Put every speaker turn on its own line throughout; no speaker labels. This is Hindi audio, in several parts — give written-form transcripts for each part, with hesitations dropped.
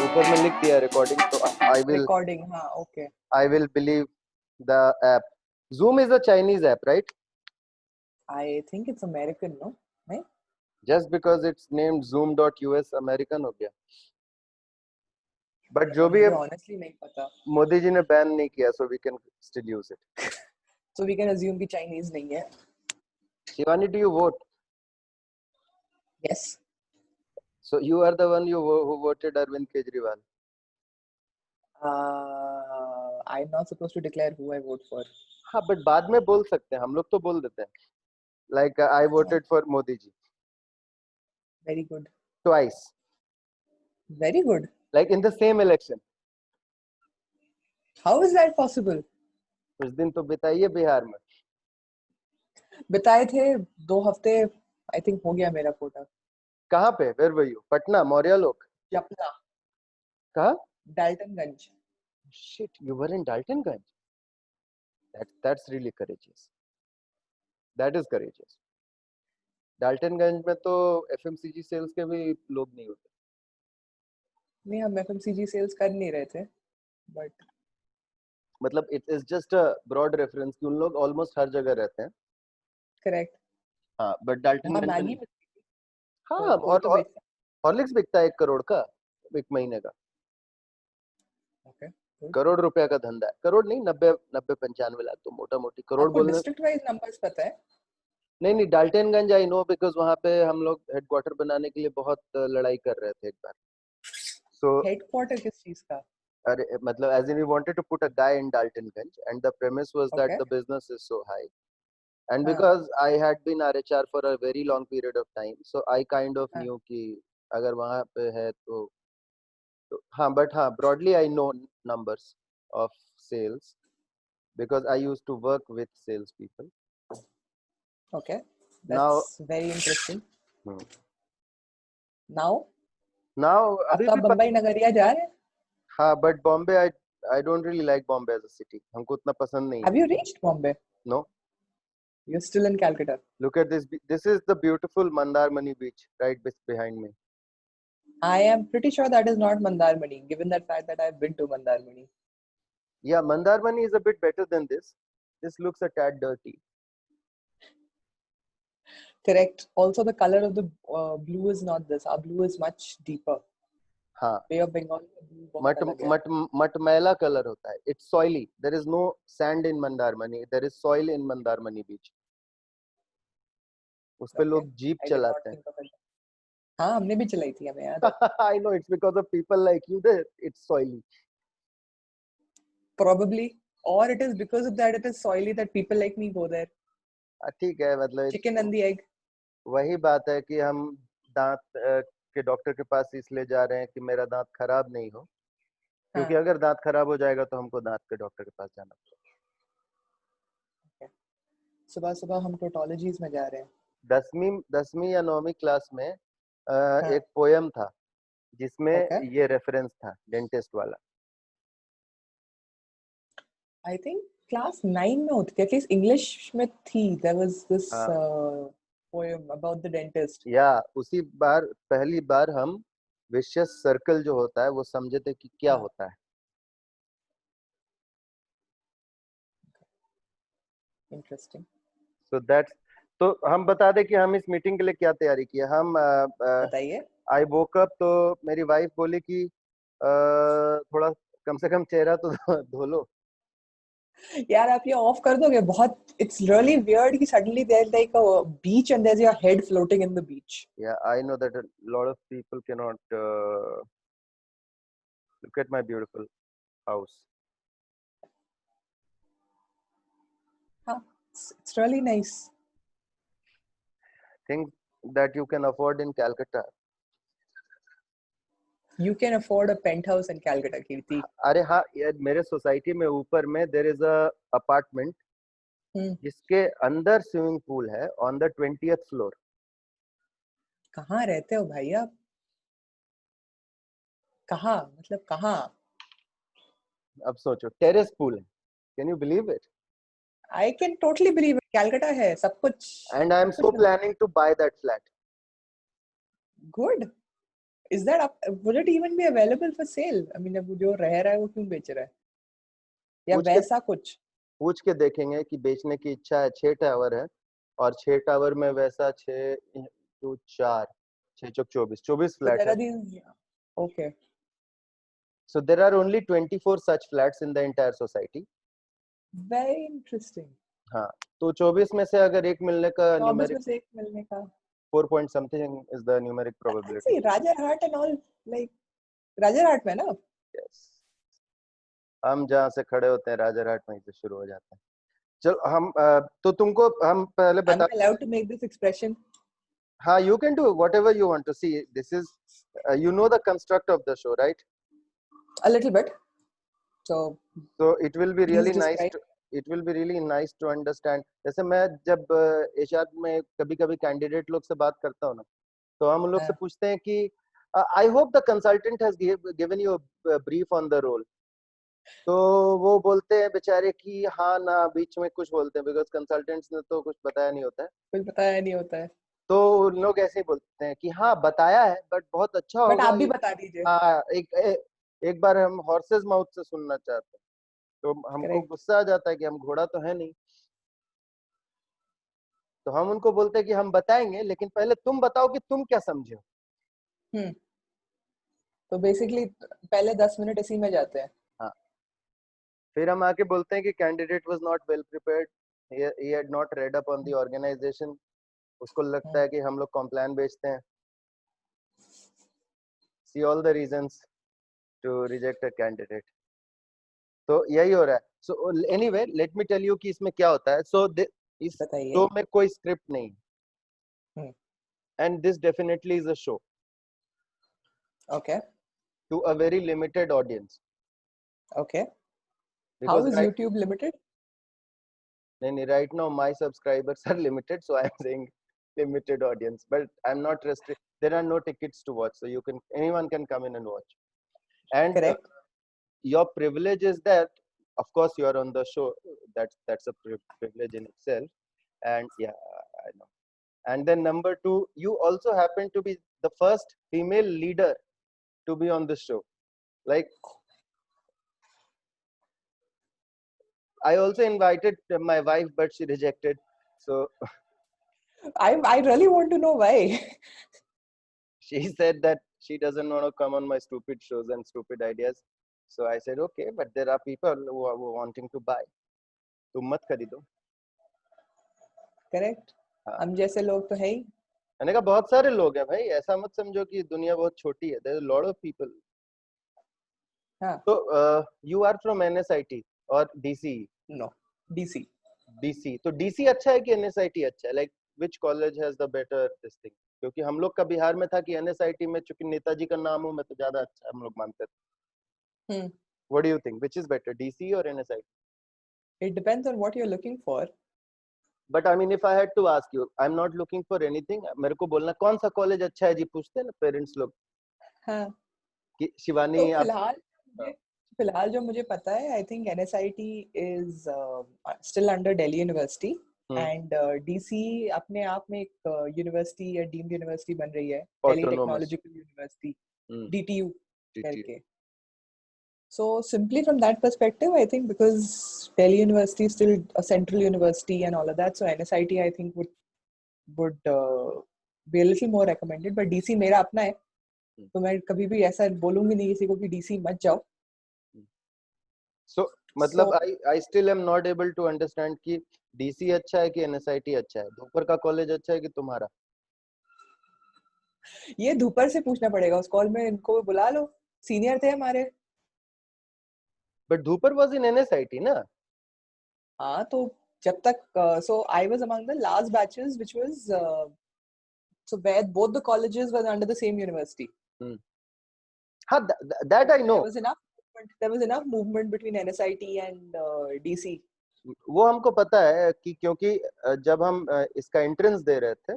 ऊपर में लिख दिया रिकॉर्डिंग, तो आई विल
Recording, हाँ, okay.
I will believe the app. Zoom is a Chinese app, right?
I think it's American, no? Right?
Just because it's named Zoom.us American हो गया. But जो भी है,
मुझे honestly नहीं पता.
मोदी जी ने बैन नहीं किया, so we can still use it.
So we can assume कि Chinese नहीं है.
Shivani, do you vote?
Yes.
So you are the one who voted Arvind Kejriwal.
I'm not supposed to declare who I vote for.
हाँ, but बाद में बोल सकते हैं, हम लोग तो बोल देते हैं. Like I voted for Modi ji.
Very good.
Twice.
Very good.
Like in the same election.
How is that possible?
कुछ दिन तो बिताइए बिहार में.
बिताए थे 2 हफ्ते. I think हो गया मेरा कोटा.
कहाँ पे? Where were you? Patna, Maurya लोक.
जपना.
कहाँ?
Daltonganj.
Shit, you were in Daltonganj. That's really courageous. That is courageous. Daltonganj में तो FMCG सेल्स के भी लोग नहीं होते.
नहीं, हम FMCG सेल्स कर नहीं रहे थे. But
मतलब it is just a broad reference कि उन लोग almost हर जगह रहते हैं.
correct.
हाँ, but डाल्टनगंज में
मैगी.
हाँ, और हॉर्लिक्स बिकता है 1 करोड़ का 1 महीने का.
Okay.
करोड़ रुपया का धंधा है. करोड़ नहीं, 90-95 लाख, तो मोटा मोटी करोड़
आपको
बोलने.
डिस्ट्रिक्ट वाइज नंबर्स पता है?
नहीं, डाल्टनगंज आई नो बिकॉज वहाँ पे हम लोग हेडक्वार्टर बनाने के लिए बहुत लड़ाई कर रहे थे एक बार. So
हेडक्वार्टर किस चीज का?
अरे मतलब as in we wanted to put a guy in Daltonganj, and the premise was that the business is so high, and because I had been RHR for a very long period of time, so I kind of knew कि अगर वहाँ पे है तो हाँ, but हाँ, broadly I know numbers of sales because I used to work with sales people.
Okay, that's very interesting. Now
अभी
आप
भी
बम्बई नगरिया जा रहे हैं?
हाँ, but Bombay I don't really like Bombay as a city. हमको उतना पसंद नहीं.
Have you reached Bombay?
No.
You're still in Calcutta.
Look at this. This is the beautiful Mandarmani beach right behind me.
I am pretty sure that is not Mandarmani, given the fact that I've been to Mandarmani.
Yeah, Mandarmani is a bit better than this. This looks a tad dirty.
Correct. Also, the color of the blue is not this. Our blue is much deeper.
हाँ.
Bay of Bengal blue
मटमैला color होता है. It's soily. There is no sand in Mandarmani. There is soil in Mandarmani beach. उस पे लोग जीप चलाते हैं.
हाँ, हमने भी चलाई थी, हमें याद है.
I know, it's because of people like you that it's soily.
Probably, or it is because of that it is soily that people like me go there.
ठीक है, मतलब
chicken and the egg.
वही बात है कि हम दांत के डॉक्टर के पास इसलिए जा रहे हैं कि मेरा दांत खराब नहीं हो, क्योंकि अगर दांत खराब हो जाएगा तो हमको दांत के डॉक्टर के पास जाना पड़ेगा.
सुबह सुबह हम टोटोलॉजीज में जा रहे हैं.
10वीं या 9वीं क्लास में एक पोयम था जिसमें ये रेफरेंस था, डेंटिस्ट वाला. I
think class 9 में होती थी, एटलीस्ट इंग्लिश में थी. There was this poem about the dentist.
उसी बार पहली बार हम विशियस सर्कल जो होता है वो समझे थे कि क्या होता है.
Interesting.
So that's, तो हम बता दें कि हम इस मीटिंग के लिए क्या तैयारी की है. हम
बताइए.
I woke up तो मेरी वाइफ बोली कि थोड़ा कम से कम चेहरा तो धो लो.
यार आप ये ऑफ कर दोगे? बहुत it's really weird कि suddenly there's like a beach and there's your head floating in the beach.
Yeah, I know that a lot of people cannot look at my beautiful house.
It's really nice.
Things that you can afford in Calcutta.
You can afford a penthouse in Calcutta, Kirti.
अरे हाँ, मेरे सोसाइटी में ऊपर में there is a apartment जिसके अंदर स्विमिंग पूल है on the 20th floor.
कहाँ रहते हो भाई आप? कहाँ, मतलब कहाँ?
अब सोचो, टेरेस पूल है. Can you believe it?
I can totally believe it. Calcutta है सब कुछ.
And I'm so planning to buy that flat.
Good. Is that up? Would it even be available for sale? I mean, अब जो रह रहा है वो क्यों बेच रहा है? या वैसा कुछ?
पूछ के देखेंगे कि बेचने की इच्छा है. 6 टावर है और 6 टावर में वैसा 6 to 4 6 चौक 24 फ्लैट है.
Okay.
So there are only 24 such flats in the entire society.
Very interesting.
हाँ, तो 24 में से अगर एक मिलने का
24 में से एक मिलने का
4 point something is the numeric probability.
See, Rajarhat and all, like Rajarhat में ना?
Yes. हम जहाँ से खड़े होते हैं राजारहाट वहीं से शुरू हो जाता है. चलो हम तो तुमको हम पहले बता.
I'm allowed to make this expression.
हाँ, you can do whatever you want to see. This is you know the construct of the show, right?
A little bit. So
it will be really nice. It will be really nice to understand. जैसे मैं जब एचआर में कभी-कभी कैंडिडेट लोग से बात करता हूँ ना, तो हम उन लोग से पूछते हैं कि I hope the consultant has given you a brief on the role. तो वो बोलते हैं बेचारे कि हाँ ना, बीच में कुछ बोलते हैं बिकॉज कंसल्टेंट्स ने तो कुछ बताया नहीं होता है.
कुछ बताया नहीं होता है. तो
लोग ऐसे ही बोलते हैं कि हाँ बताया है बट बहुत अच्छा होगा.
बट आप भी बता दीजिए.
हाँ, एक बार हम हॉर्सेस माउथ से सुनना चाहते हैं. तो हमको गुस्सा आ जाता है कि हम घोड़ा तो है नहीं. तो हम उनको बोलते हैं कि हम बताएंगे लेकिन पहले तुम बताओ कि तुम क्या समझे हो.
तो बेसिकली पहले 10 मिनट इसी में जाते हैं.
हाँ, फिर हम आके बोलते हैं कि candidate was not well prepared, he had not read up on the organization. उसको लगता है कि हम लोग कॉम्प्लान बेचते हैं. See all the reasons to reject a candidate. तो यही हो रहा है. So anyway let me tell you कि इसमें क्या होता है. सो इस शो में कोई स्क्रिप्ट नहीं. And this definitely is a show.
Okay.
To a very limited audience.
Okay.
Because
how is YouTube limited?
Right now my subscribers are limited, so I am saying limited audience, but I'm not restricted. There are no tickets to watch, so anyone can come in and watch. And
correct.
Your privilege is that of course you are on the show. That's a privilege in itself. And yeah, I know. And then number 2, you also happen to be the first female leader to be on the show. Like, I also invited my wife, but she rejected. So
I really want to know why.
She said that she doesn't want to come on my stupid shows and stupid ideas. So I said, okay, but there are people who are wanting to buy. तुम मत खरीदो.
Correct. हम जैसे लोग तो है ही.
मैंने कहा बहुत सारे लोग हैं भाई, ऐसा मत समझो कि दुनिया बहुत छोटी है. There are a lot of people.
हाँ.
So you are from NSIT or DC?
No, DC.
DC. तो DC अच्छा है कि NSIT अच्छा है? Like which college has the better this thing? क्योंकि हम लोग का बिहार में था कि NSIT में चूंकि नेताजी का नाम हो मैं तो ज्यादा अच्छा हम लोग मानते थे. What do you think? Which is better, DC or NSIT?
It depends on what you're looking for.
But I mean, if I had to ask you, I'm not looking for anything. मेरे को बोलना कौन सा कॉलेज अच्छा है जी पूछते हैं ना पेरेंट्स लोग.
हाँ.
कि शिवानी
तो फिलहाल जो मुझे पता है, I think NSIT is still under Delhi University. And DC अपने आप में एक यूनिवर्सिटी या डीम्ड यूनिवर्सिटी बन रही है, Delhi Technological University, DTU करके. So simply from that perspective, I think because Delhi University is still a central university and all of that, so NSIT I think would be a little more recommended. But DC मेरा अपना है, तो मैं कभी भी ऐसा बोलूंगी नहीं किसी को कि DC मत जाओ.
So मतलब I still am not able to understand कि DC अच्छा है कि NSIT अच्छा है. धूपर का कॉलेज अच्छा है कि तुम्हारा?
ये धूपर से पूछना पड़ेगा. उस कॉल में इनको बुला लो, सीनियर थे हमारे.
But Dhoopar was in NSIT ना?
हाँ, तो जब तक so I was among the last batches which was so where both the colleges were under the same university.
हाँ, that I know.
There was enough movement between NSIT and DC.
वो हमको पता है कि क्योंकि जब हम इसका एंट्रेंस दे रहे थे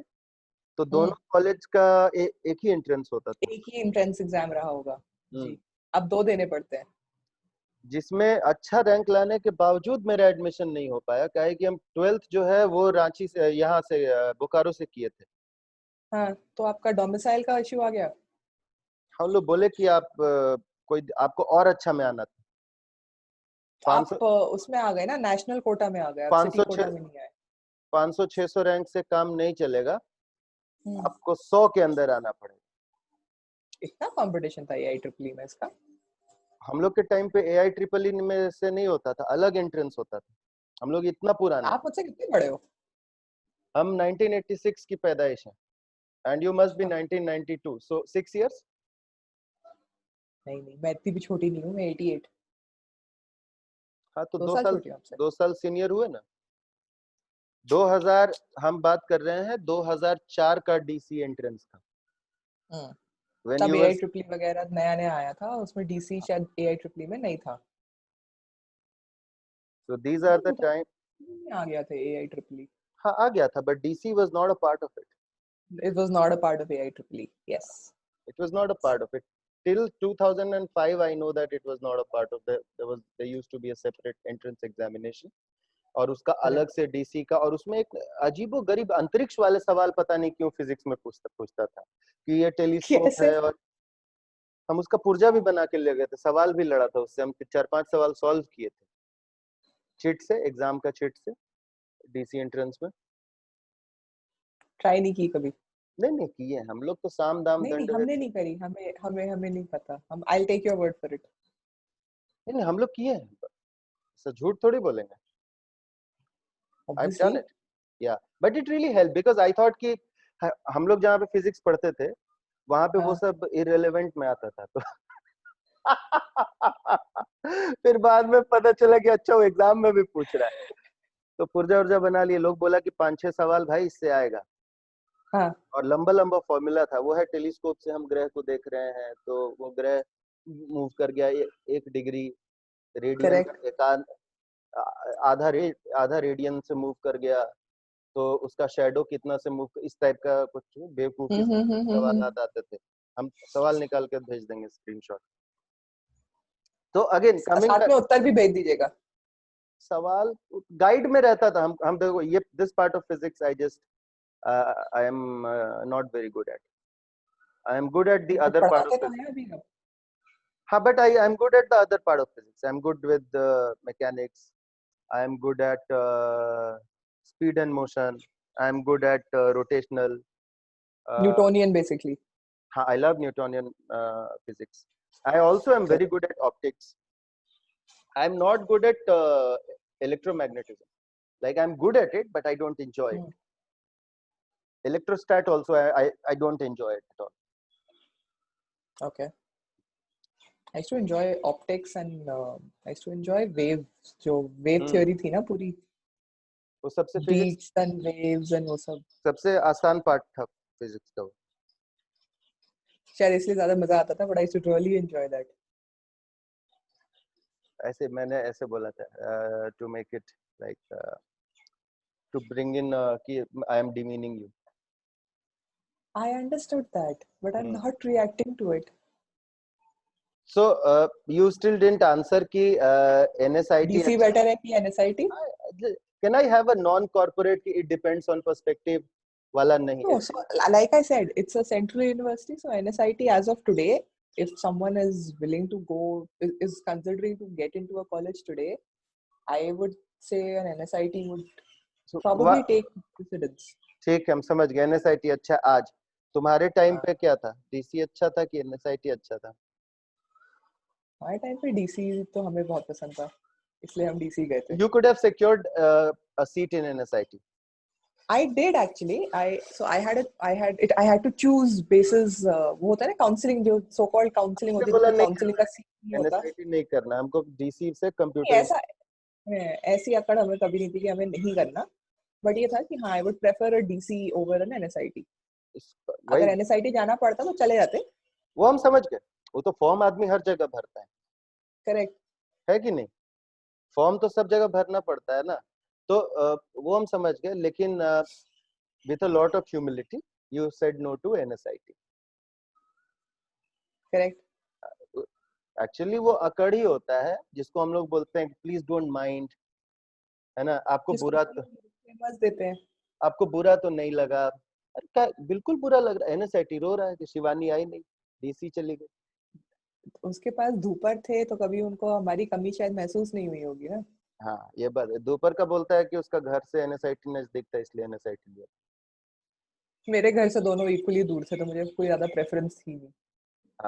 तो दोनों कॉलेज का एक ही एंट्रेंस होता था.
एक ही एंट्रेंस एग्जाम रहा होगा जी. अब 2 देने पड़ते हैं.
जिसमें अच्छा रैंक लाने के बावजूद मेरा एडमिशन नहीं हो पाया, क्या है कि हम 12th जो है वो रांची से, यहाँ से बोकारो से किए थे।
हाँ, तो आपका डोमिसाइल का इश्यू आ गया।
हम लोग बोले कि आप कोई आपको और अच्छा में आना था।
आप
500
उसमें आ गए ना, नेशनल कोटा में आ गए, आप सिटी
500
कोटा में नहीं आए।
500-600 रैंक से काम नहीं चलेगा,
हम्म।
आपको 100 के अंदर आना पड़ेगा।
इतना कंपटीशन था AIEEE में इसका?
हम लोग के टाइम पे AIEEE में से नहीं होता था, अलग एंट्रेंस होता था। हम लोग इतना पुराने
आप मुझसे कितने बड़े हो?
हम 1986 की पैदाइश हैं, and you must be 1992, so 6 years.
नहीं नहीं, मैं इतनी भी छोटी नहीं हूँ, मैं 88।
हाँ तो
2
दो
साल
साल
छोटी हूँ आपसे।
2 साल सीनियर हुए ना। 2000, हम बात कर रहे हैं 2004 का डीसी एंट्रेंस का,
हम्म।
व्हेन
तब
यू वर।
AIEEE वगैरह नया नया आया था, उसमें डीसी शायद AIEEE में नहीं था।
सो दीज आर
नहीं,
द टाइम।
2000 में आ गया था AIEEE।
हाँ आ गया था, but DC was not a part of it.
It was not a part of AIEEE. Yes.
It was not a part of it till 2005. I know that it was not a part of there used to be a separate entrance examination, और उसका अलग
Correct.
से डीसी का, और उसमें एक अजीबो गरीब अंतरिक्ष वाले सवाल पता नहीं क्यों फिजिक्स में पूछता पूछता था कि ये टेलीस्कोप
कैसे?
है, और हम उसका पुर्जा भी बना के ले गए थे, सवाल भी लड़ा था उससे, हम 4-5 सवाल सॉल्व किए थे चिट से, एग्जाम का चिट से, डीसी एंट्रेंस में।
ट्राई नहीं की कभी?
नहीं नहीं किए हम लोग तो, साम दाम
नहीं नहीं,
दंड भेद।
हमने नहीं करी, हमें हमें हमें नहीं पता। हम I'll take your word for it.
नहीं नहीं हम लोग किए हैं, सर झूठ थोड़ी बोलेंगे। I've done
Obviously.
it. Yeah, but it really helped because I thought कि हम लोग जहाँ पे फिजिक्स पढ़ते थे वहां पे वो
हाँ।
सब इररिलेवेंट में आता था, तो फिर बाद में पता चला कि अच्छा वो एग्जाम में भी पूछ रहा है, तो पुर्जा उर्जा बना लिए। लोग बोला कि 5-6 सवाल भाई इससे आएगा,
हाँ।
और लंबा लंबा फॉर्मूला था वो है, टेलीस्कोप से हम ग्रह को देख रहे हैं, तो वो ग्रह मूव कर गया 1 डिग्री रेडियन
करेक्ट।
एकांत, आधा रेडियन से मूव कर गया, तो उसका शेडो कितना से मूव, इस टाइप का कुछ बेवकूफी से सवाल
हम्म।
आते थे। हम सवाल निकाल कर भेज देंगे स्क्रीनशॉट। तो अगेन कमिंग
साथ
बैक,
में उत्तर भी भेज दीजिएगा।
सवाल गाइड में रहता था। हम देखो ये this part of physics I just I am not very good at, I am good at the
but
other part of
पढ़ाते तो
फिजिक्स।
हैं अभी आप।
हाँ but I am good at the other part of physics, I am good with mechanics, I am good at speed and motion. I am good at rotational. Uh,
Newtonian basically.
I love Newtonian physics. I also am very good at optics. I am not good at electromagnetism. Like I'm good at it, but I don't enjoy it. Electrostat also, I don't enjoy it at all.
Okay. I used to enjoy optics and I used to enjoy waves, जो wave theory थी ना पूरी,
वो सबसे physics,
beats and waves and वो सब।
सबसे आसान पार्ट था फिजिक्स का।
शायद इसलिए ज्यादा मजा आता था, but I used to really enjoy that.
ऐसे मैंने ऐसे बोला था to make it like to bring in कि I am demeaning you.
I understood that, but I'm not reacting to it.
So you still didn't answer कि NSIT
DC
अच्छा।
better है कि NSIT?
Can I have a non-corporate कि it depends on perspective वाला नहीं?
No, so like I said, it's a central university, so NSIT as of today, if someone is willing to go, is considering to get into a college today, I would say an NSIT would
So,
probably take precedence.
ठीक है हम समझ गए, NSIT अच्छा। आज तुम्हारे टाइम पे क्या था, DC अच्छा था कि NSIT अच्छा था?
हमारे टाइम पे DC तो हमें बहुत पसंद था, इसलिए हम DC गए थे।
You could have secured a seat in NSIT.
I did actually. I had to choose basis वो होता है ना counseling, जो so called counseling होती है,
बोला
जिसमें
नहीं
counseling
करना
का सीट नहीं
है,
होता।
NSIT नहीं करना है हमको, DC से
नहीं,
कंप्यूटर।
ऐसा ऐसी अकड़ हमें कभी नहीं थी कि हमें नहीं करना, बट ये था कि हाँ, I would prefer a DC over an NSIT।
वही
अगर NSIT जाना पड़ता तो चले जाते।
वो हम समझ गए, वो तो फॉर्म आदमी हर जगह भरता
करेक्ट।
है कि नहीं? फॉर्म तो सब जगह भरना पड़ता है ना, तो वो हम समझ गए, लेकिन with a lot of humility you said no to NSIT.
Correct.
Actually वो अकड़ ही होता है जिसको हम लोग बोलते हैं प्लीज डोंट माइंड, है ना, आपको बुरा तो नहीं लगा। अरे क्या बिल्कुल बुरा लग रहा है, एनएसआईटी रो रहा है कि शिवानी आई नहीं, डीसी चली गई।
उसके पास धूपर थे तो कभी उनको हमारी कमी शायद महसूस नहीं हुई होगी ना।
हाँ ये बात है। दोपहर का बोलता है कि उसका घर से एनएसआईटी नजदीक था इसलिए एनएसआईटी लिया।
मेरे घर से दोनों इक्वली दूर थे तो मुझे कोई ज्यादा प्रेफरेंस थी नहीं।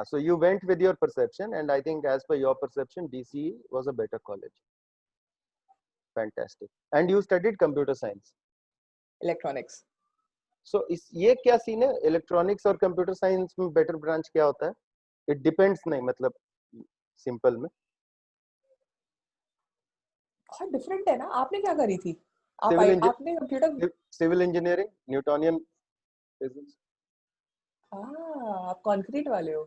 So you went with your perception, and I think as per your perception, DCE was a better college. Fantastic. And you studied computer science.
Electronics.
So इस ये क्या सीन है, इलेक्ट्रॉनिक्स और कंप्यूटर साइंस में बेटर ब्रांच क्या होता है? इट डिपेंड्स नहीं, मतलब सिंपल में
बहुत डिफरेंट है ना। आपने क्या करी थी? आपने computer.
Civil engineering, Newtonian physics.
आप कंक्रीट वाले हो।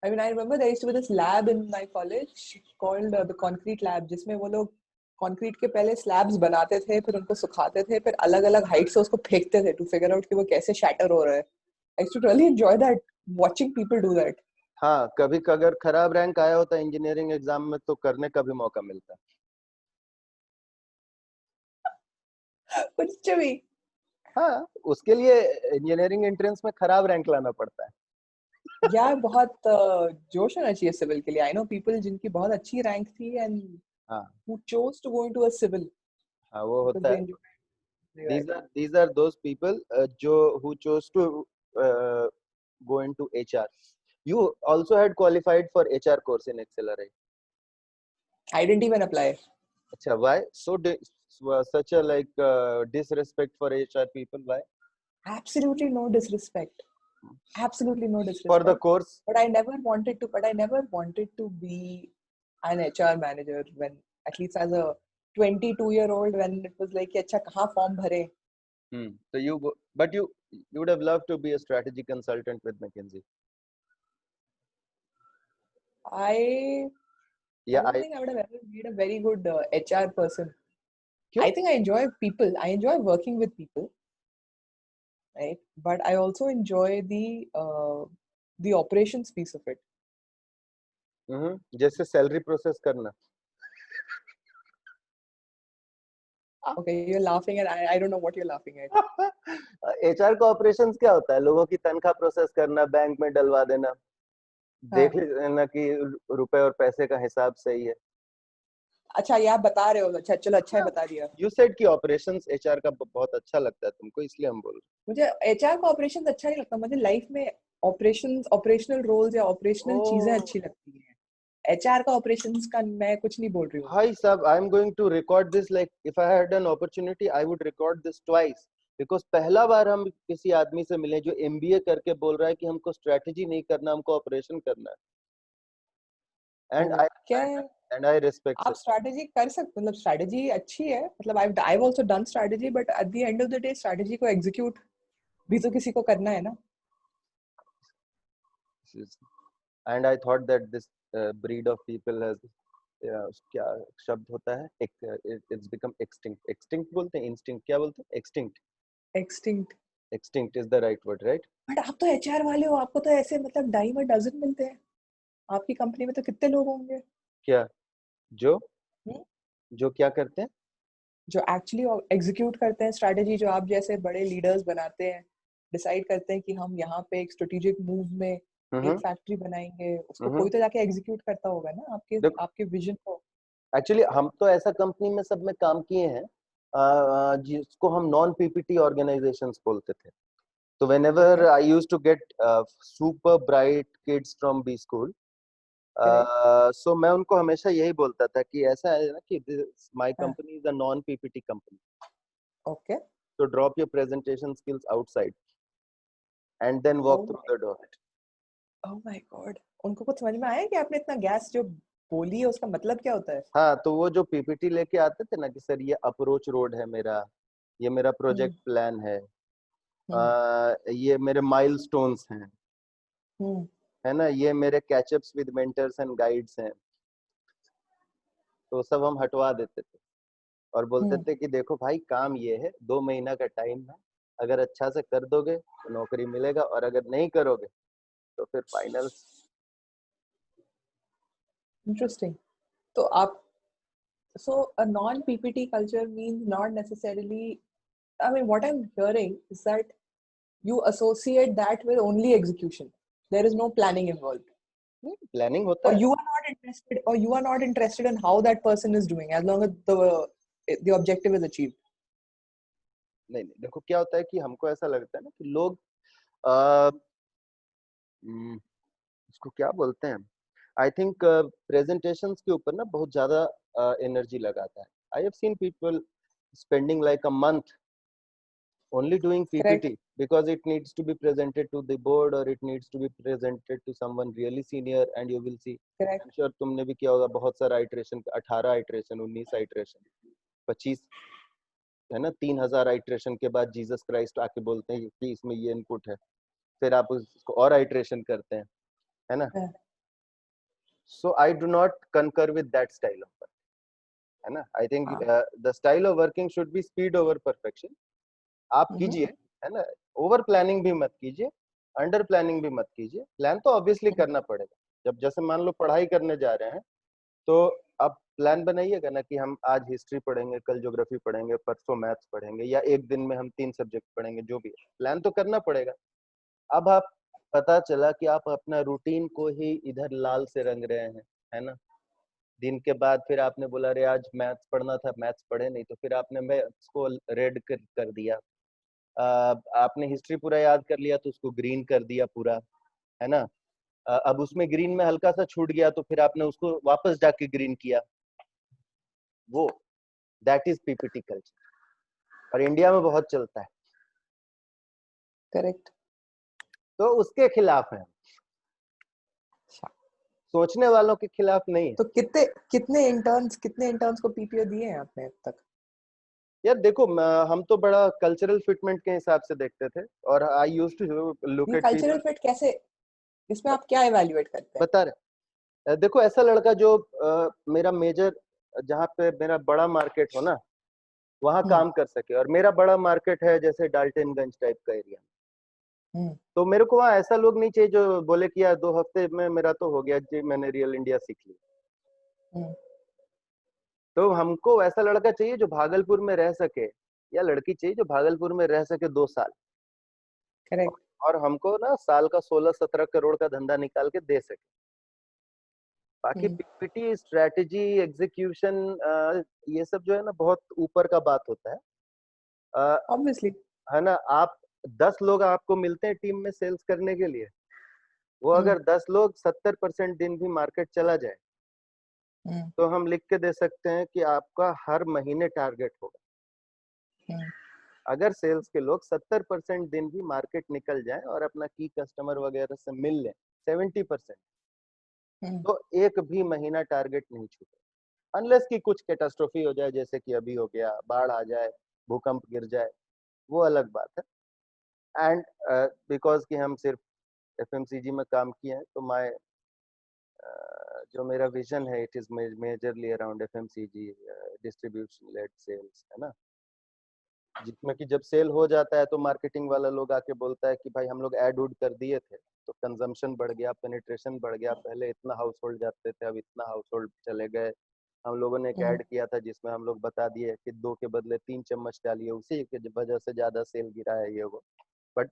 I mean, I remember there used to be this lab in my college called the concrete lab, जिसमें वो लोग कंक्रीट के पहले स्लैब्स बनाते थे, फिर उनको सुखाते थे, फिर अलग अलग हाइट से उसको फेंकते थे टू फिगर आउट कि वो कैसे शैटर हो रहा है। I used to really enjoy that, watching people do that.
हाँ, कभी अगर खराब रैंक आया होता इंजीनियरिंग एग्जाम में तो करने का भी मौका मिलता।
कुछ भी।
हाँ, उसके लिए इंजीनियरिंग एंट्रेंस में खराब रैंक लाना पड़ता है।
यार बहुत जोश होना चाहिए सिविल के लिए। आई नो पीपल जिनकी बहुत अच्छी रैंक थी एंड
हाँ
who chose to go into a civil
हाँ, वो
because
होता
they
है।
enjoyed that.
These are those people जो who chose to go into HR. You also had qualified for HR course in Accelerate.
I didn't even apply.
अच्छा, why so such a like disrespect for HR people? Why?
Absolutely no disrespect. Absolutely no
For the
disrespect.
course?
But I never wanted to. But I never wanted to be an HR manager when, at least as a 22-year-old, when it was like, अच्छा कहाँ form भरे?
So you would have loved to be a strategy consultant with McKinsey.
I don't think I would have ever been a very good HR person.
क्यों?
I think I enjoy people. I enjoy working with people, right? But I also enjoy the operations piece of it.
जैसे सैलरी प्रोसेस करना।
Okay, you're laughing and I don't know what you're laughing at.
HR का ऑपरेशंस क्या होता है? लोगों की तनख्वाह प्रोसेस करना, बैंक में डलवा देना, देख लेना कि रुपए और पैसे का हिसाब सही है।
अच्छा, ये आप बता रहे हो। अच्छा चलो, अच्छा है बता दिया।
यू सेड कि ऑपरेशंस एचआर का बहुत अच्छा लगता है तुमको, इसलिए हम बोल रहे हैं।
मुझे एचआर का ऑपरेशंस अच्छा नहीं लगता। मुझे लाइफ में ऑपरेशनल रोल्स या ऑपरेशनल चीजें अच्छी लगती हैं। एचआर का ऑपरेशंस का मैं कुछ नहीं बोल रही हूँ।
भाई साहब, I am going to record this, like if I had an opportunity I would record this twice, because पहला बार हम किसी आदमी से मिले जो एमबीए करके बोल रहा है कि हमको स्ट्रेटजी नहीं करना, हमको ऑपरेशन करना है। एंड आई रिस्पेक्ट
आप स्ट्रैटेजी कर सकते, मतलब स्ट्रैटेजी अच्छी है, मतलब I also done strategy, but at the end of the day strategy को एग्जीक्यूट भी तो किसी को करना है ना।
And I thought that this breed of people has, क्या शब्द होता है, इट्स बिकम एक्सटिंक्ट। एक्सटिंक्ट बोलते हैं, इंस्टिंक्ट क्या बोलते हैं? Extinct. Extinct is the right word, right?
But आप तो एचआर वाले हो, आपको तो ऐसे मतलब डाइम और डजन मिलते हैं। आपकी कंपनी में तो कितने लोग होंगे?
क्या जो जो क्या करते हैं?
जो एक्चुअली एग्जीक्यूट करते हैं स्ट्रैटेजी, जो आप जैसे बड़े लीडर्स बनाते हैं, डिसाइड करते हैं कि हम यहाँ पे एक स्ट्रेटेजिक मूव में एक फैक्ट्री बनाएंगे, उसको कोई तो जाके एग्जीक्यूट करता होगा ना आपके विजन को।
एक्चुअली हम तो ऐसा कंपनी में सब में काम किए हैं जिसको हम नॉन पीपीटी ऑर्गेनाइजेशंस बोलते थे। तो whenever I used to get super bright kids from B school, so मैं उनको हमेशा यही बोलता था कि ऐसा है ना कि my company is a non PPT company.
Okay.
So drop your presentation skills outside and then walk through the door.
Oh my God. उनको कुछ समझ में आया कि आपने इतना गैस जो बोली है उसका मतलब क्या होता है?
हाँ, तो वो जो पीपीटी लेके आते थे ना कि सर ये अप्रोच रोड है मेरा, ये मेरा प्रोजेक्ट प्लान है, ये मेरे माइलस्टोन्स हैं, है ना, ये मेरे catch-ups with mentors and guides हैं, तो सब हम हटवा देते थे और बोलते थे कि देखो भाई काम ये है, 2 महीना का टाइम है, अगर अच्छा से कर दोगे तो नौकरी मिलेगा और अगर नहीं करोगे तो फिर फाइनल।
Interesting. तो आप so a non PPT culture means not necessarily. I mean, what I'm hearing is that you associate that with only execution. There is no planning involved.
Planning होता
Or
है.
you are not interested, or you are not interested in how that person is doing, as long as the objective is achieved.
नहीं नहीं, देखो क्या होता है कि हमको ऐसा लगता है ना कि लोग अ, उसको क्या बोलते हैं, आई थिंक प्रेजेंटेशंस के ऊपर ना बहुत ज्यादा एनर्जी लगाता है. I have seen people spending like a month only doing
Correct.
PPT because it needs to be presented to the board or it needs to be presented to someone really senior and you will see.
Correct.
I'm sure तुमने भी किया होगा बहुत सारा आइट्रेशन, 18 आइट्रेशन, 19 आइट्रेशन, 25 है ना, 3000 आइट्रेशन के बाद जीसस क्राइस्ट आके बोलते हैं कि इसमें ये इनपुट है, फिर आप उसको और आइट्रेशन करते हैं, है ना. So I do not concur with that style of work, है ना. I think the style of working should be speed over perfection. आप कीजिए, है ना, ओवर प्लानिंग भी मत कीजिए, अंडर प्लानिंग भी मत कीजिए. प्लान तो ऑब्वियसली करना पड़ेगा. जब जैसे मान लो पढ़ाई करने जा रहे हैं तो आप प्लान बनाइएगा ना कि हम आज हिस्ट्री पढ़ेंगे, कल ज्योग्राफी पढ़ेंगे, परसों मैथ्स पढ़ेंगे, या एक दिन में हम 3 सब्जेक्ट पढ़ेंगे, जो भी है प्लान तो करना पड़ेगा. अब आप पता चला कि आप अपना रूटीन को ही इधर लाल से रंग रहे हैं, है ना. दिन के बाद फिर आपने बोला अरे आज मैथ्स पढ़ना था, मैथ्स पढ़े नहीं, तो फिर आपने मैथ्स को रेड कर दिया. आपने हिस्ट्री पूरा याद कर लिया तो उसको ग्रीन कर दिया पूरा, है ना. अब उसमें ग्रीन में हल्का सा छूट गया तो फिर आपने उसको वापस जाके ग्रीन किया. वो दैट इज पीपीटी कल्चर और इंडिया में बहुत चलता है.
करेक्ट.
तो उसके खिलाफ है, सोचने वालों के खिलाफ नहीं.
तो कितने इंटर्न्स को पीपीओ दिए हैं आपने अब तक?
यार देखो, हम तो बड़ा कल्चरल फिटमेंट के हिसाब से देखते थे और I used to look at
cultural fit कैसे, इसमें आप क्या इवैल्यूएट करते हैं?
बता रहे. देखो ऐसा लड़का जो मेरा मेजर, जहाँ पे मेरा बड़ा मार्केट हो ना वहाँ काम कर सके, और मेरा बड़ा मार्केट है जैसे डाल्टनगंज टाइप का एरिया, तो मेरे को वहाँ ऐसा लोग नहीं चाहिए जो बोले कि यार 2 हफ्ते में मेरा तो हो गया जी, मैंने रियल इंडिया सीख लिया. तो हमको ऐसा लड़का चाहिए जो भागलपुर में रह सके, या लड़की चाहिए जो भागलपुर में रह सके 2 साल.
करेक्ट.
और हमको ना साल का 16-17 करोड़ का धंधा निकाल के दे सके. बाकी पीपीटी, स्ट्रेटेजी, एग्जीक्यूशन, ये सब जो है ना बहुत ऊपर का बात होता है.
ऑब्वियसली.
है ना. आप 10 लोग आपको मिलते हैं टीम में सेल्स करने के लिए, वो अगर 10 लोग 70% दिन भी मार्केट चला जाए तो हम लिख के दे सकते हैं कि आपका हर महीने टारगेट होगा. अगर सेल्स के लोग 70% दिन भी मार्केट निकल जाए और अपना की कस्टमर वगैरह से मिल लें 70%, तो एक भी महीना टारगेट नहीं छूटे, अनलेस कि कुछ कैटास्ट्रोफी हो जाए, जैसे कि अभी हो गया, बाढ़ आ जाए, भूकंप गिर जाए, वो अलग बात है. एंड बिकॉज कि हम सिर्फ एफएमसीजी में काम किए हैं, तो जो मेरा विजन है it is majorly around FMCG distribution led sales, है ना. जिसमें कि जब सेल हो जाता है तो मार्केटिंग वाला लोग आके बोलता है कि भाई हम लोग ऐड उड कर दिए थे तो कंजम्पशन बढ़ गया, पेनिट्रेशन बढ़ गया, पहले इतना हाउस होल्ड जाते थे अब इतना हाउस होल्ड चले गए. हम लोगों ने एक ऐड किया था जिसमें हम लोग बता दिए कि 2 के बदले 3 चम्मच डालिए, उसी की वजह से ज्यादा सेल गिरा है, ये वो. बट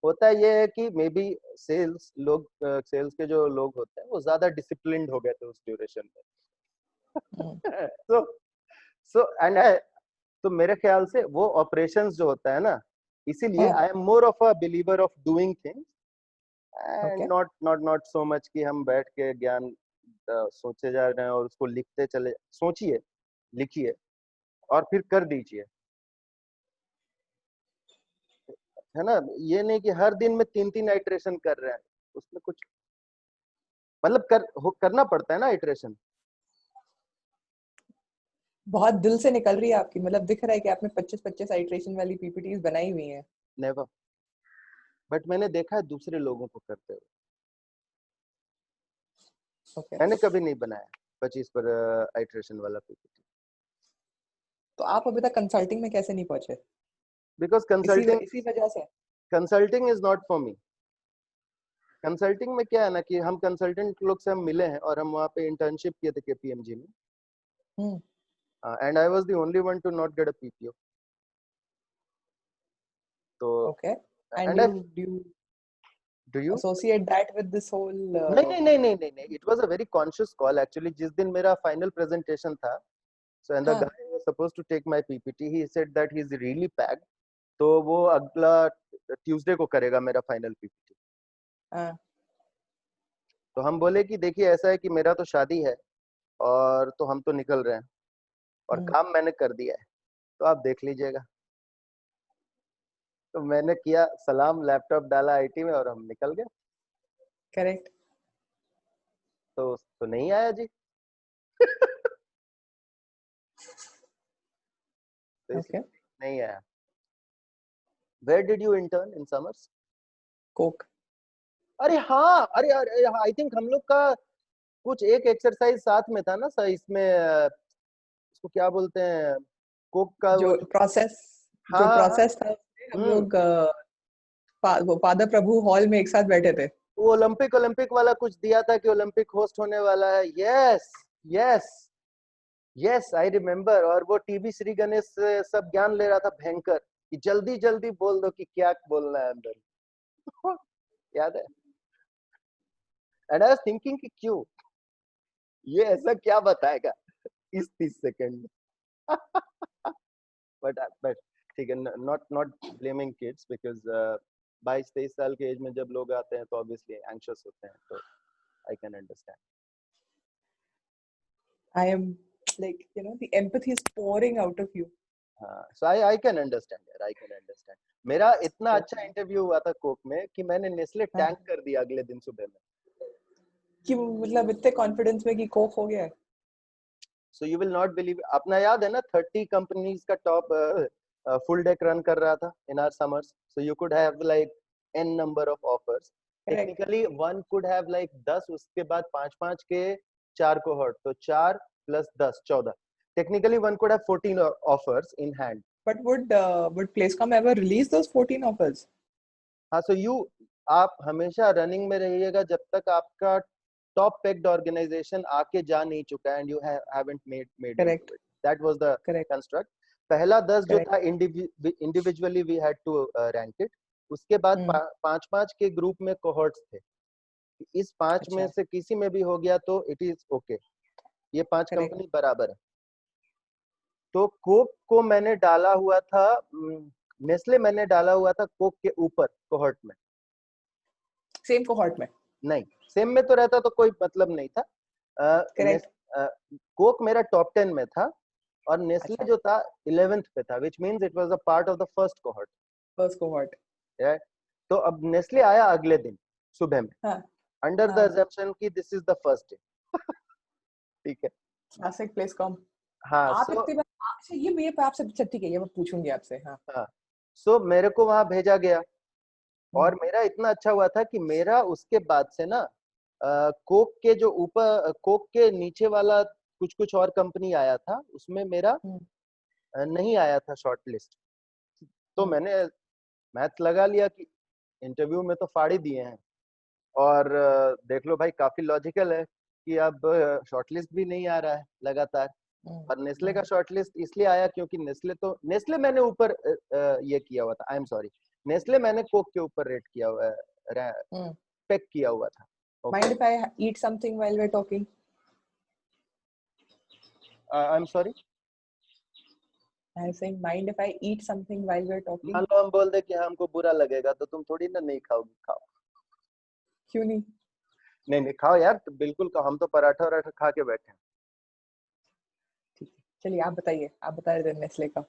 होता ये है कि मे बी सेल्स के जो लोग होते हैं वो ज्यादा डिसिप्लिन्ड हो गए थे उस ड्यूरेशन में. सो सो एंड तो मेरे ख्याल से वो ऑपरेशंस जो होता है ना, इसीलिए I am more of a believer of doing things and not so much कि हम बैठ के ज्ञान सोचे जा रहे हैं और उसको लिखते चले. सोचिए, लिखिए और फिर कर दीजिए, है ना. ये नहीं कि हर दिन में 3-3 आइटरेशन कर रहे हैं, उसमें कुछ मतलब करना पड़ता है ना आइटरेशन.
बहुत दिल से निकल रही है आपकी, मतलब दिख रहा है कि आपने 25-25 आइटरेशन वाली पीपीटीज बनाई हुई हैं.
नेवर, बट मैंने देखा है दूसरे लोगों को करते हुए. मैंने कभी नहीं बनाया 25 पर आइटरेशन वाला पीपीटी.
तो आप अभी तक कंसल्टिंग में कैसे नहीं पहुंचे?
बिकॉज
इसी वजह से
consulting is not for me. Consulting में क्या है ना कि हम कंसल्टेंट लोग से हम मिले हैं और हम वहाँ पे इंटर्नशिप किए थे केपीएमजी में, and I was the only one two not get a PPO. तो
Okay. And
and I
you
do you
associate that with this whole
नहीं नहीं नहीं नहीं नहीं नहीं, it was a very conscious call actually. जिस दिन मेरा फाइनल प्रेजेंटेशन था, सो एंड द
हाँ
guy was supposed to take my PPT, he said that he is really packed, तो वो अगला ट्यूसडे को करेगा मेरा फाइनल पीपीटी।
हाँ
तो हम बोले कि देखिए ऐसा है कि मेरा तो शादी है और तो हम तो निकल रहे हैं और काम मैंने कर दिया है, तो आप देख लीजिएगा। तो मैंने किया सलाम, लैपटॉप डाला आईटी में और हम निकल गए।
करेक्ट।
तो नहीं आया जी। तो
ओके।
इसलिए नहीं आया। Where did you intern in summers?
Coke.
अरे हाँ, अरे अरे आई थिंक हम लोग का कुछ एक एक्सरसाइज साथ में था ना सर, इसमें इसको क्या बोलते हैं, कोक का वो
जो प्रोसेस
हाँ
जो
हाँ हाँ।
प्रोसेस था उसमें हम
हम्म,
लोग वो पादा प्रभु हॉल में एक साथ बैठे थे।
वो ओलंपिक ओलंपिक वाला कुछ दिया था कि ओलंपिक होस्ट होने वाला है। Yes yes yes, I remember. और वो टीबी श्री गणेश से सब ज्ञान ले रहा था भयंकर कि जल्दी जल्दी बोल दो कि क्या बोलना है अंदर। याद है? एंड आई वाज थिंकिंग कि क्यों ये ऐसा क्या बताएगा इस 30 सेकंड में। बट ठीक है, not not blaming kids because 22-23 साल के एज में जब लोग आते हैं तो ऑब्वियसली एंग्शियस होते हैं, तो I can understand.
I am like, the empathy is pouring out of you.
हाँ, सो आई कैन अंडरस्टैंड यार, आई कैन अंडरस्टैंड। मेरा इतना
So,
अच्छा इंटरव्यू हुआ था कोक में कि मैंने नेस्ले
हाँ,
टैंक कर दिया अगले दिन सुबह में।
कि मतलब इतने कॉन्फिडेंस में कि कोक हो गया है।
So you will not believe, अपना याद है ना 30 कंपनीज का टॉप फुल डेक रन कर रहा था in our summers, so you could have like an number of offers.
Correct.
Technically one could have like 10, उसके बाद 5-5 के 4 कोहॉर्ट, तो 4 + 10 14। Technically one could have 14 offers in hand.
But would Placecom ever release those 14 offers?
हाँ, सो आप हमेशा रनिंग में रहिएगा जब तक आपका टॉप पेक्ड ऑर्गेनाइजेशन आके जा नहीं चुका and you haven't made
Correct.
Into it. That was the
Correct.
Construct. पहला 10 जो
Correct.
था individually we had to rank it. उसके बाद
हम्म।
5-5 के ग्रुप में कोहॉर्ट्स थे। इस 5 में
अच्छा।
से किसी में भी हो गया तो इट इज ओके, ये 5
करेक्ट।
कंपनी बराबर है। तो कोक को मैंने डाला हुआ था, नेस्ले मैंने डाला हुआ था कोक के ऊपर कोहॉर्ट में।
सेम कोहॉर्ट में।
नहीं, सेम में तो रहता तो कोई मतलब नहीं था।
करेक्ट।
कोक मेरा टॉप 10 में था और नेस्ले
अच्छा।
जो था 11th पे था, which means it was a part of the first cohort.
First cohort.
तो अब नेस्ले आया अगले दिन सुबह में,
हाँ
अंडर द
हाँ।
अजम्पशन कि this is the first day. ठीक है।
क्लासिक प्लेसकॉम।
हाँ
आप
सो
इतनी बार अच्छा ये आपसे अच्छा ठीक है, ये मैं पूछूंगी आपसे। हाँ।
हाँ सो मेरे को वहां भेजा गया
हम्म।
और मेरा इतना अच्छा हुआ था कि मेरा उसके बाद से ना कोक के जो ऊपर, कोक के नीचे वाला कुछ कुछ और कंपनी आया था, उसमें मेरा
हम्म।
नहीं आया था शॉर्ट लिस्ट। तो
हम्म।
मैंने मैथ लगा लिया कि इंटरव्यू में तो फाड़ ही दिए हैं और देख लो भाई काफी लॉजिकल है कि अब शॉर्ट लिस्ट भी नहीं आ रहा है लगातार।
हम्म।
और नेस्ले का
हम्म।
शॉर्ट लिस्ट इसलिए आया क्योंकि नेस्ले मैंने ऊपर ये किया हुआ था, आई एम सॉरी, नेस्ले मैंने कोक के ऊपर रेट किया हुआ है,
हम्म।
पेक किया हुआ था।
Mind
okay,
if I eat something while we're talking?
I am sorry.
I'm saying, mind if I eat something while we're
मान
talking?
लो हम बोल दे कि हमको बुरा लगेगा तो तुम थोड़ी ना नहीं खाओगी, खाओ।
क्यों नहीं?
नहीं नहीं खाओ यार, तो बिल्कुल खाओ, हम तो पराठा वराठा खा के बैठे हैं।
ठीक है, चलिए आप बताइए, आप बता रहे थे नेस्ले का।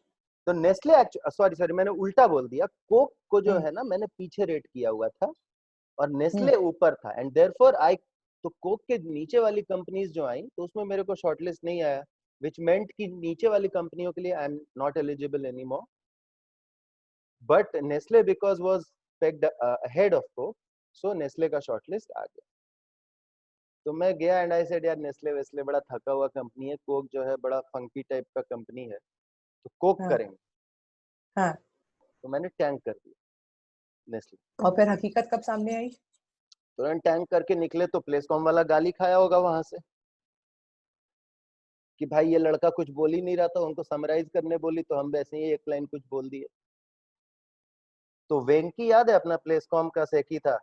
तो नेस्ले, सॉरी सॉरी मैंने उल्टा बोल दिया, कोक को जो
हम्म।
है ना मैंने पीछे रेट किया हुआ था और
हम्म।
नेस्ले ऊपर था, एंड देयरफॉर आई, तो कोक के नीचे वाली कंपनीज जो आई तो उसमें मेरे को शॉर्टलिस्ट नहीं आया, which meant कि नीचे वाली कंपनियों के लिए I am not eligible any more, but Nestle because was packed ahead of Coke, so Nestle का शॉर्टलिस्ट आ गया। तो मैं गया एंड आई सेड यार नेस्ले वेस्ले बड़ा थका हुआ कंपनी है, कोक जो है बड़ा फंकी टाइप का कंपनी है, तो कोक
हाँ
करेंगे।
हाँ।
तो मैंने टैंक कर दिया नेस्ले।
और फिर हकीकत कब सामने आई?
तुरंत टैंक करके निकले तो प्लेसकॉम वाला गाली खाया होगा वहां से कि भाई ये लड़का कुछ बोल ही नहीं रहा था, उनको समराइज करने बोली तो हम वैसे ही एक लाइन कुछ बोल दिए। तो वेंकी याद है अपना प्लेसकॉम का सेकी था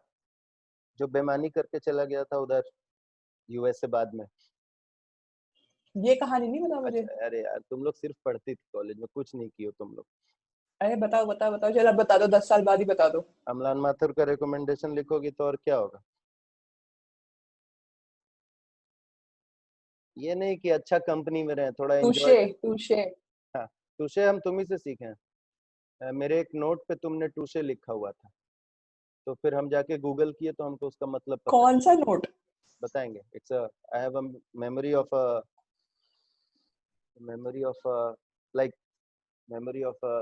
जो बेईमानी करके चला गया था उधर यूएस से बाद में।
ये कहानी नहीं पता मुझे।
अच्छा, अरे यार तुम लोग सिर्फ पढ़ती थी कॉलेज में, कुछ नहीं किए तुम लोग।
अरे बताओ बताओ बताओ, चलो अब बता दो, 10 साल बाद ही बता दो।
अमलान माथुर का रिकमेंडेशन लिखोगी तो और क्या होगा। ये नहीं कि अच्छा कंपनी में रहे, थोड़ा एंजॉय।
टूशे टूशे।
हाँ, टूशे हम तुम्ही से सीखे हैं। मेरे एक नोट पे तुमने टूशे लिखा हुआ था, तो फिर हम जाके गूगल किए तो हमको उसका मतलब पता
कौन सा
चला।
नोट?
बताएंगे। It's a I have a memory of a memory of a like memory of a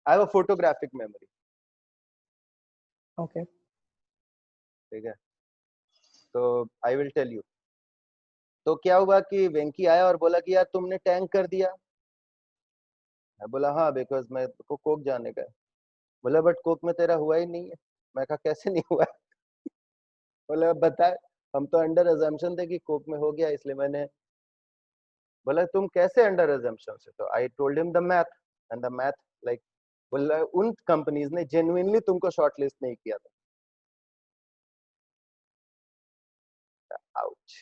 I have a photographic memory।
Okay.
ठीक है, तो आई विल टेल यू। तो क्या हुआ कि वेंकी आया और बोला कि यार तुमने टैंक कर दिया। मैं बोला हाँ, बिकॉज मैं को कोक जाने का है। बोला बट कोक में तेरा हुआ ही नहीं है। मैं कहा कैसे नहीं हुआ। बोला बताए। हम तो अंडर अजम्पशन थे कि कोक में हो गया, इसलिए मैंने बोला तुम कैसे अंडर अजम्पशन से। तो I told him the math and the math like बोला उन कंपनीज ने जेन्युइनली तुमको शॉर्टलिस्ट नहीं किया था। Ouch.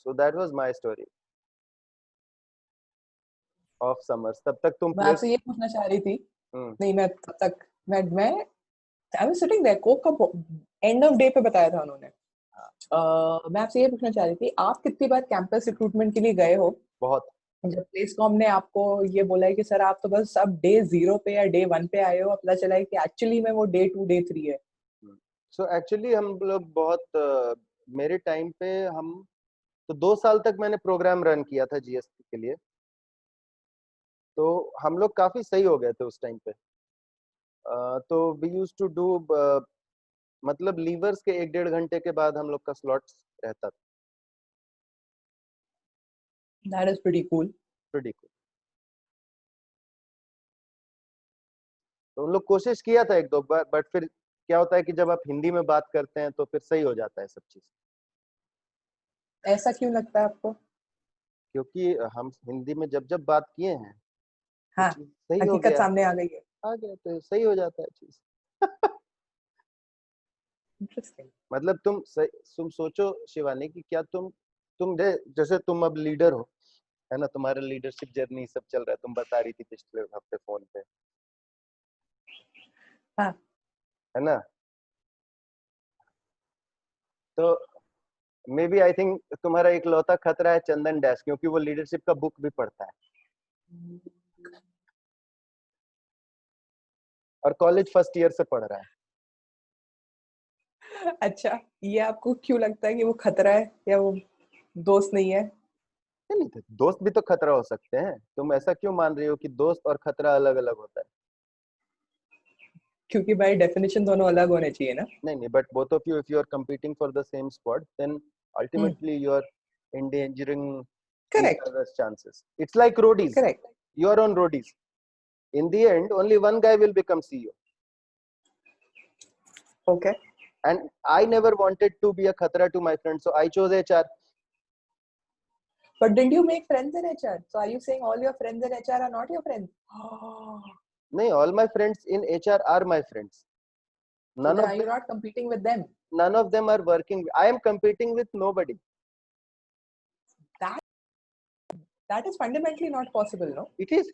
So that was my story of summers। तब तक तुम
मैं
प्लेस।
आपसे ये पूछना चाह रही थी। नहीं, मैं तब तक मैं I was sitting there, Coke का एंड ऑफ डे पे बताया था उन्होंने। मैं आपसे ये पूछना चाह रही थी, आप कितनी बार कैंपस रिक्रूटमेंट के लिए गए हो?
बहुत।
जब प्लेसकॉम ने आपको ये बोला है कि सर आप तो बस अब डे 0 पे या डे 1 पे आए हो, पता चला है कि एक्चुअली में वो डे 2 डे 3 है।
सो एक्चुअली हम लोग बहुत मेरे टाइम पे हम तो 2 साल तक मैंने प्रोग्राम रन किया था जीएसटी के लिए। तो हम लोग काफी सही हो गए थे उस टाइम पे। तो वी यूज टू डू मतलब लीवर्स के 1-1.5 घंटे के बाद हम लोग का स्लॉट्स रहता था।
That is pretty cool.
Pretty cool. तो उन लोग कोशिश किया था 1-2 बार, बट फिर क्या होता है कि जब आप हिंदी में बात करते हैं तो फिर सही हो जाता है सब चीज।
ऐसा क्यों लगता है आपको?
क्योंकि हम हिंदी में जब जब बात किए हैं तो
हाँ,
चीज सही हो
हकीकत
गया है।
सामने आ गई है।
आ गया तो सही हो जाता है चीज।
इंटरेस्टिंग।
मतलब तुम सोचो शिवानी कि क्या जैसे तुम अब लीडर हो, है ना, तुम्हारा लीडरशिप जर्नी सब चल रहा है, तुम बता रही थी पिछले हफ्ते फोन पे,
हाँ।
है ना। तो मे बी आई थिंक तुम्हारा इकलौता खतरा है चंदन डैश, क्योंकि वो लीडरशिप का बुक भी पढ़ता है और कॉलेज फर्स्ट ईयर से पढ़ रहा है।
अच्छा, ये आपको क्यों लगता है कि वो खतरा है या वो दोस्त नहीं है?
नहीं, दोस्त भी तो खतरा हो सकते हैं। तुम ऐसा क्यों मान रही हो कि दोस्त और खतरा अलग अलग होता है।
क्योंकि बाय डेफिनेशन दोनों अलग होने चाहिए ना।
नहीं, but both of you, if you are competing for the same spot, then ultimately you are endangering each
correct
other's chances। It's like roadies।
Correct.
You are on roadies। In the end, only one guy will become CEO।
Okay.
And I never wanted to be a khatra to my friends, so I chose HR।
But didn't you make friends in HR? So are you saying all your friends in HR are not your friends?
No, all my friends in HR are my friends।
So
None
then
of
are you
them,
not competing with them?
none of them are working। I am competing with nobody।
That that is fundamentally not possible, no?
It is।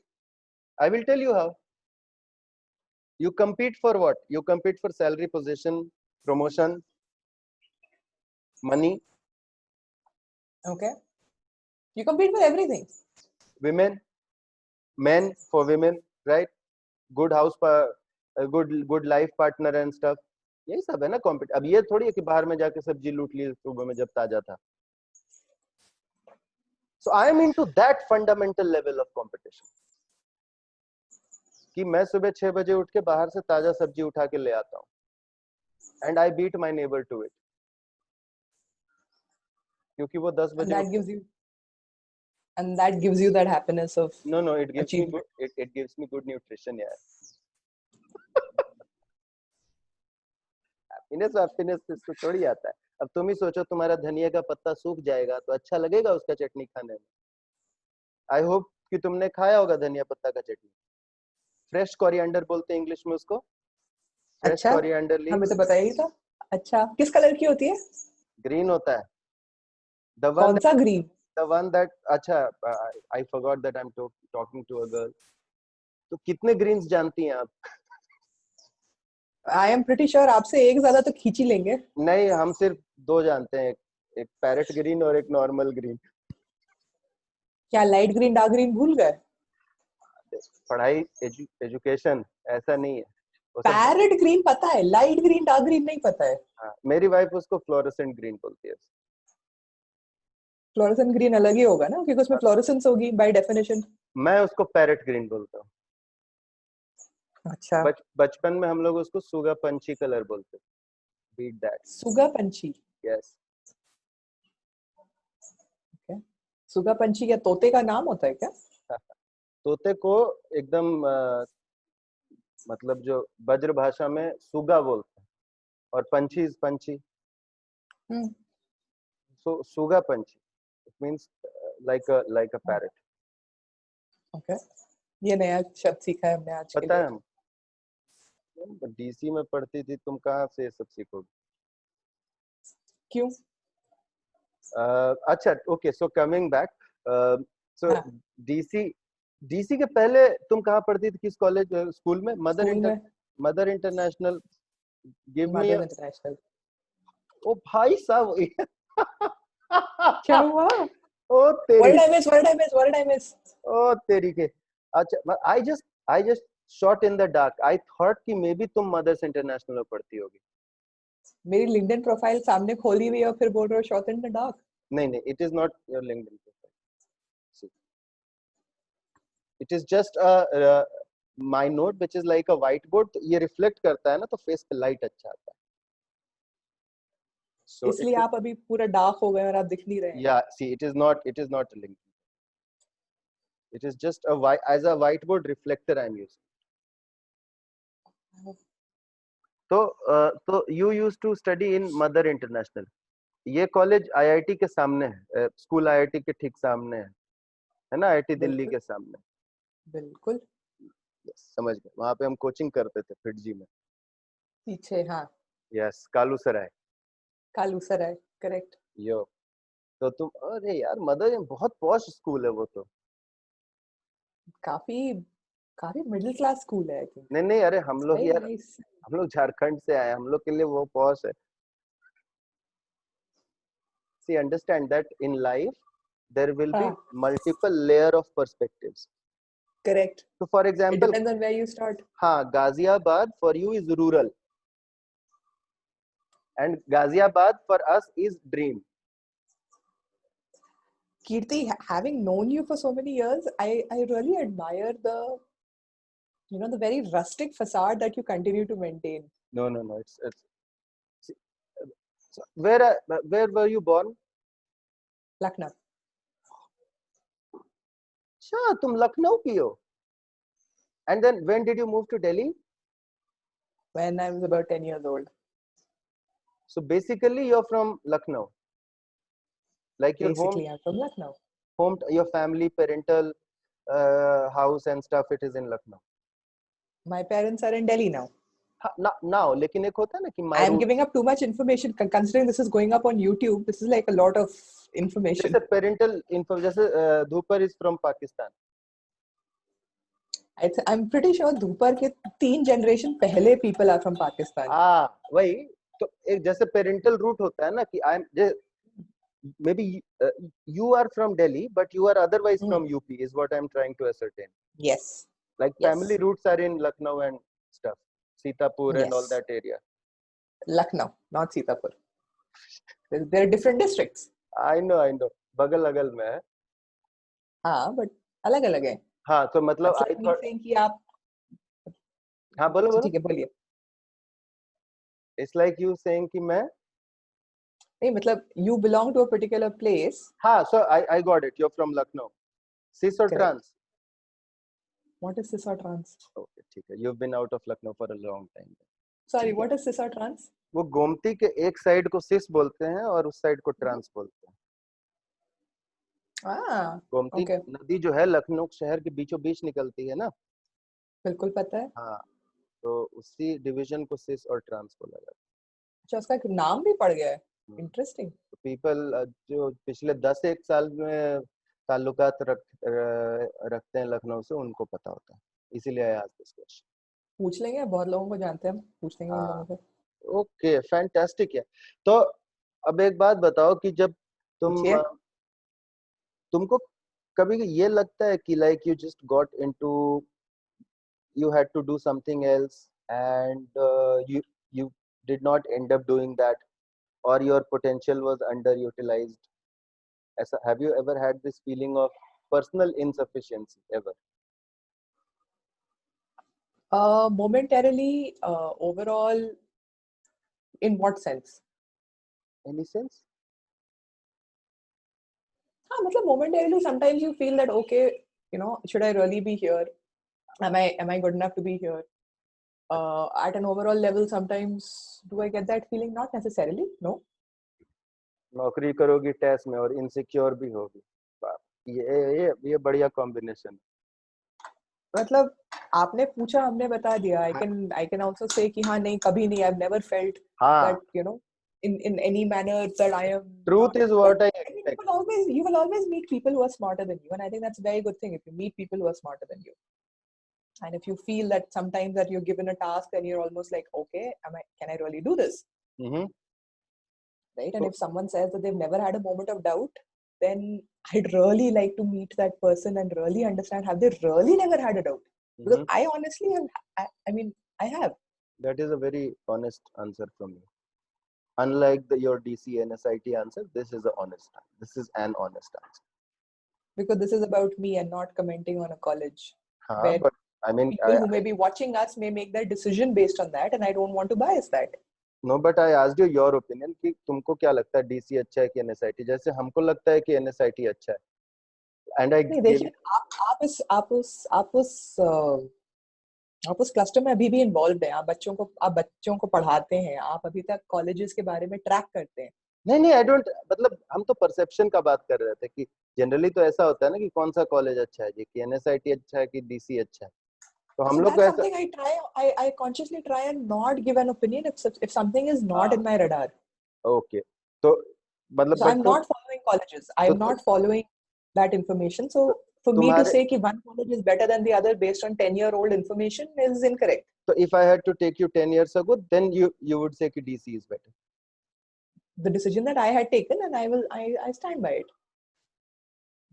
I will tell you how। You compete for what? You compete for salary, position, promotion, money,
Okay. You compete for everything.
women, men for women, right? Good house a good life partner and stuff। यही सब है ना कॉम्पिट। अब ये थोड़ी है कि बाहर में जाके सब्जी लूट ली सुबह में जब ताजा था। So I am into that fundamental level of competition कि मैं सुबह 6 बजे उठ के बाहर से ताजा सब्जी उठा के ले आता हूँ and I beat my neighbor to it क्योंकि वो 10
And
बजे
that
उठ।
gives you and that gives you that happiness of
No, it gives me
achievement.
good, it gives me good nutrition यार। हैप्पीनेस हैप्पीनेस इसको थोड़ी आता है। अब तुम ही सोचो तुम्हारा धनिया का पत्ता सूख जाएगा तो अच्छा लगेगा उसका चटनी खाने में? आई होप कि तुमने खाया होगा धनिया पत्ता का चटनी। फ्रेश कोरिएंडर बोलते हैं इंग्लिश में उसको, फ्रेश
अच्छा,
कोरिएंडर
हमें
लीव्स।
तो पता ही था। अच्छा, किस कलर की होती है?
ग्रीन होता है। द वन
कौन सा ग्रीन?
द वन दैट अच्छा, I forgot that I am talking to a girl. तो कितने ग्रीन्स जानती हैं आप?
आई एम प्रिटी श्योर आपसे एक ज्यादा तो खींच ही लेंगे।
नहीं, हम सिर्फ दो जानते हैं, एक पैरेट ग्रीन और एक नॉर्मल ग्रीन।
क्या लाइट ग्रीन डार्क ग्रीन भूल गए?
पढ़ाई एजुकेशन ऐसा नहीं है वो सब।
पैरेट ग्रीन पता है, लाइट ग्रीन डार्क ग्रीन नहीं पता है।
हाँ, मेरी वाइफ उसको फ्लोरेसेंट ग्रीन बोलती है।
फ्लोरेसेंट ग्रीन अलग ही होगा ना, क्योंकि उसमें फ्लोरेसेंस होगी बाय डेफिनेशन।
मैं उसको पैरेट ग्रीन बोलता हूँ।
अच्छा,
बचपन में हम लोग उसको सुगा पंछी कलर बोलते, बीट दैट।
सुगा पंछी।
यस।
Okay. सुगा पंछी क्या तोते का नाम होता है क्या?
तोते को एकदम मतलब जो ब्रज भाषा में सुगा बोलते हैं, और पंछी पंछी,
हम्म।
सो सुगा पंछी it means like a parrot.
Okay, ये नया शब्द सीखा है हमने आज के
पता
लिए।
है, हम डीसी में पढ़ती थी, तुम कहाँ से ये सब सीखोगे?
क्यों?
अच्छा, ओके, सो कमिंग बैक, सो
हाँ,
डीसी डीसी के पहले तुम कहाँ पढ़ती थी, किस कॉलेज स्कूल में?
स्कूल में
मदर इंटरनेशनल। Give me.
मदर इंटरनेशनल।
ओ भाई साहब।
क्या हुआ?
ओ तेरी,
word I miss, word I miss, word I miss.
ओ तेरी के। अच्छा, I just shot in the dark, I thought कि मे बी तुम मदर्स इंटरनेशनल में पढ़ती होगी।
मेरी लिंक्डइन प्रोफाइल सामने खोली हुई है और फिर बोल रहे हो शॉट इन द डार्क।
नहीं नहीं, it is not your LinkedIn profile, it is just a my note which is like a white board. तो ये रिफ्लेक्ट करता है ना, तो फेस पे लाइट अच्छा आता है। सो
इसलिए
इट,
आप अभी पूरा डार्क हो गए और आप दिख नहीं रहे हैं।
या see, it is not a link, it is just a white, as a whiteboard reflector I am using. तो you used to study in mother international. ये कॉलेज आईआईटी के सामने है, स्कूल आईआईटी के ठीक सामने है ना, आईआईटी दिल्ली
बिल्कुल
के सामने।
बिल्कुल।
यस, समझ गए, वहां पे हम कोचिंग करते थे फिटजी में।
पीछे हाँ,
यस, कालू सराय।
कालूसर है, करेक्ट।
यो, तो तुम, अरे यार मदर बहुत पॉश स्कूल है वो तो।
काफी काफी मिडिल क्लास स्कूल है आई थिंक।
नहीं नहीं, अरे हम लोग
वेरी
यार,
नाइस।
हम लोग झारखंड से आए, हम लोग के लिए वो पॉश है। See, understand that in life there will be
हाँ,
multiple layer of perspectives.
Correct.
So for
it
example,
depends on where you start.
हाँ, Ghaziabad for you is rural and Ghaziabad for us is dream.
Kirti, having known you for so many years, I really admire the very rustic facade that you continue to maintain.
No, no, no. It's. See, so where were you born?
Lucknow.
अच्छा, तुम लखनऊ की हो। And then when did you move to Delhi?
When I was about 10 years old.
So basically you're from Lucknow. Like your
Basically, I'm from Lucknow.
your family, parental house and stuff, it is in Lucknow.
My parents are in Delhi now.
Now, लेकिन एक होता है ना कि my
I am
roots.
giving up too much information considering this is going up on YouTube. This is like a lot of information.
जैसे पेरेंटल इन्फो, जैसे धूपर is from Pakistan.
I'm pretty sure Dhupar के 3 generation पहले people are from Pakistan.
वही तो, एक जैसे पेरेंटल रूट होता है ना कि I M, may be you are from Delhi but you are otherwise from UP is what I'm trying to ascertain.
Yes.
Like
Yes.
family roots are in Lucknow and stuff, Sitapur and all
Yes.
that area.
Lucknow, not Sitapur. There are different districts.
I know, बगल अगल में है।
हाँ, but अलग अलग है।
हाँ, तो मतलब
That's
I
like me
thought,
saying कि आप,
हाँ बोलो बोलो।
ठीक है बोलिए।
It's like you saying कि मैं,
नहीं मतलब you belong to a particular place.
हाँ, so I got it, you're from Lucknow. Cis or
Correct.
trans?
What is this or trans?
Okay, ठीक है, you've been out of Lucknow for a long time.
Sorry, what is cis or trans?
वो गोमती के एक साइड को सिस बोलते हैं और उस साइड को ट्रांस बोलते हैं। गोमती
ओके,
नदी जो है लखनऊ शहर के बीचों बीच निकलती है ना।
बिल्कुल पता है।
हाँ, तो उसी डिवीजन को सिस और ट्रांस बोला जाता
अच्छा, उसका एक नाम भी पड़ गया है।
है।
इंटरेस्टिंग।
पीपल जो पिछले 10 एक साल में ताल्लुकात रखते हैं लखनऊ से, उनको पता होता है, इसीलिए आई आस्क्ड दिस क्वेश्चन।
पूछ लेंगे, बहुत लोगों को जानते हैं हम, पूछ लेंगे उन लोगों
हाँ,
से।
ओके, फैंटास्टिक है। तो अब एक बात बताओ कि जब तुम
पूछिए।
तुमको कभी ये लगता है कि like you just got into, you had to do something else, and you did not end up doing that, or your potential was underutilized? ऐसा, have you ever had this feeling of personal insufficiency ever?
Momentarily, overall, in what sense?
Any sense?
हाँ, मतलब momentarily, sometimes you feel that okay, should I really be here? Am I good enough to be here? At an overall level, sometimes do I get that feeling? Not necessarily, no.
नौकरी करोगी टेस्ट में और इनसिक्योर भी होगी, बाप, ये बढ़िया कॉम्बिनेशन।
मतलब आपने पूछा, हमने बता दिया। I can also say कि हाँ, नहीं, कभी नहीं, I've never felt
हाँ,
that in any manner that I am
truth
not.
is what I
I mean,
expect.
you will always meet people who are smarter than you, and I think that's a very good thing if you meet people who are smarter than you. And if you feel that sometimes that you're given a task and you're almost like, okay, can I really do this?
Mm-hmm.
Right? And if someone says that they've never had a moment of doubt, then I'd really like to meet that person and really understand, have they really never had a doubt? Because
Mm-hmm.
I honestly have, I have.
That is a very honest answer from you. Unlike your DC and SIT answer, this is an honest answer.
Because this is about me and not commenting on a college.
हाँ,
Where
but I mean,
people who may be watching us may make their decision based on that, and I don't want to bias that.
No, but I asked you your opinion कि तुमको क्या लगता है, DC अच्छा है कि NSIT? जैसे हमको लगता है कि NSIT अच्छा है, and I
नहीं,
gave
देखिए, आप उस क्लस्टर में अभी भी इन्वॉल्व हैं। आप बच्चों को पढ़ाते हैं, आप अभी तक कॉलेजेस के बारे में ट्रैक करते हैं।
नहीं, आई डोंट, मतलब हम तो परसेप्शन का बात कर रहे थे कि जनरली तो ऐसा होता है ना कि कौन सा कॉलेज अच्छा है जी, कि NSIT अच्छा है कि DC अच्छा है, तो हम
So
लोग को
that's
ऐसा।
something I consciously try and not give an opinion if something is not in my radar.
Okay, तो मतलब
So
बट
I'm
तो
not following colleges. I'm not following that information. So for me to
तुम्हारे,
say that one college is better than the other based on 10-year-old information is incorrect.
तो if I had to take you 10 years ago, then you would say कि DC is better.
The decision that I had taken, and I stand by it.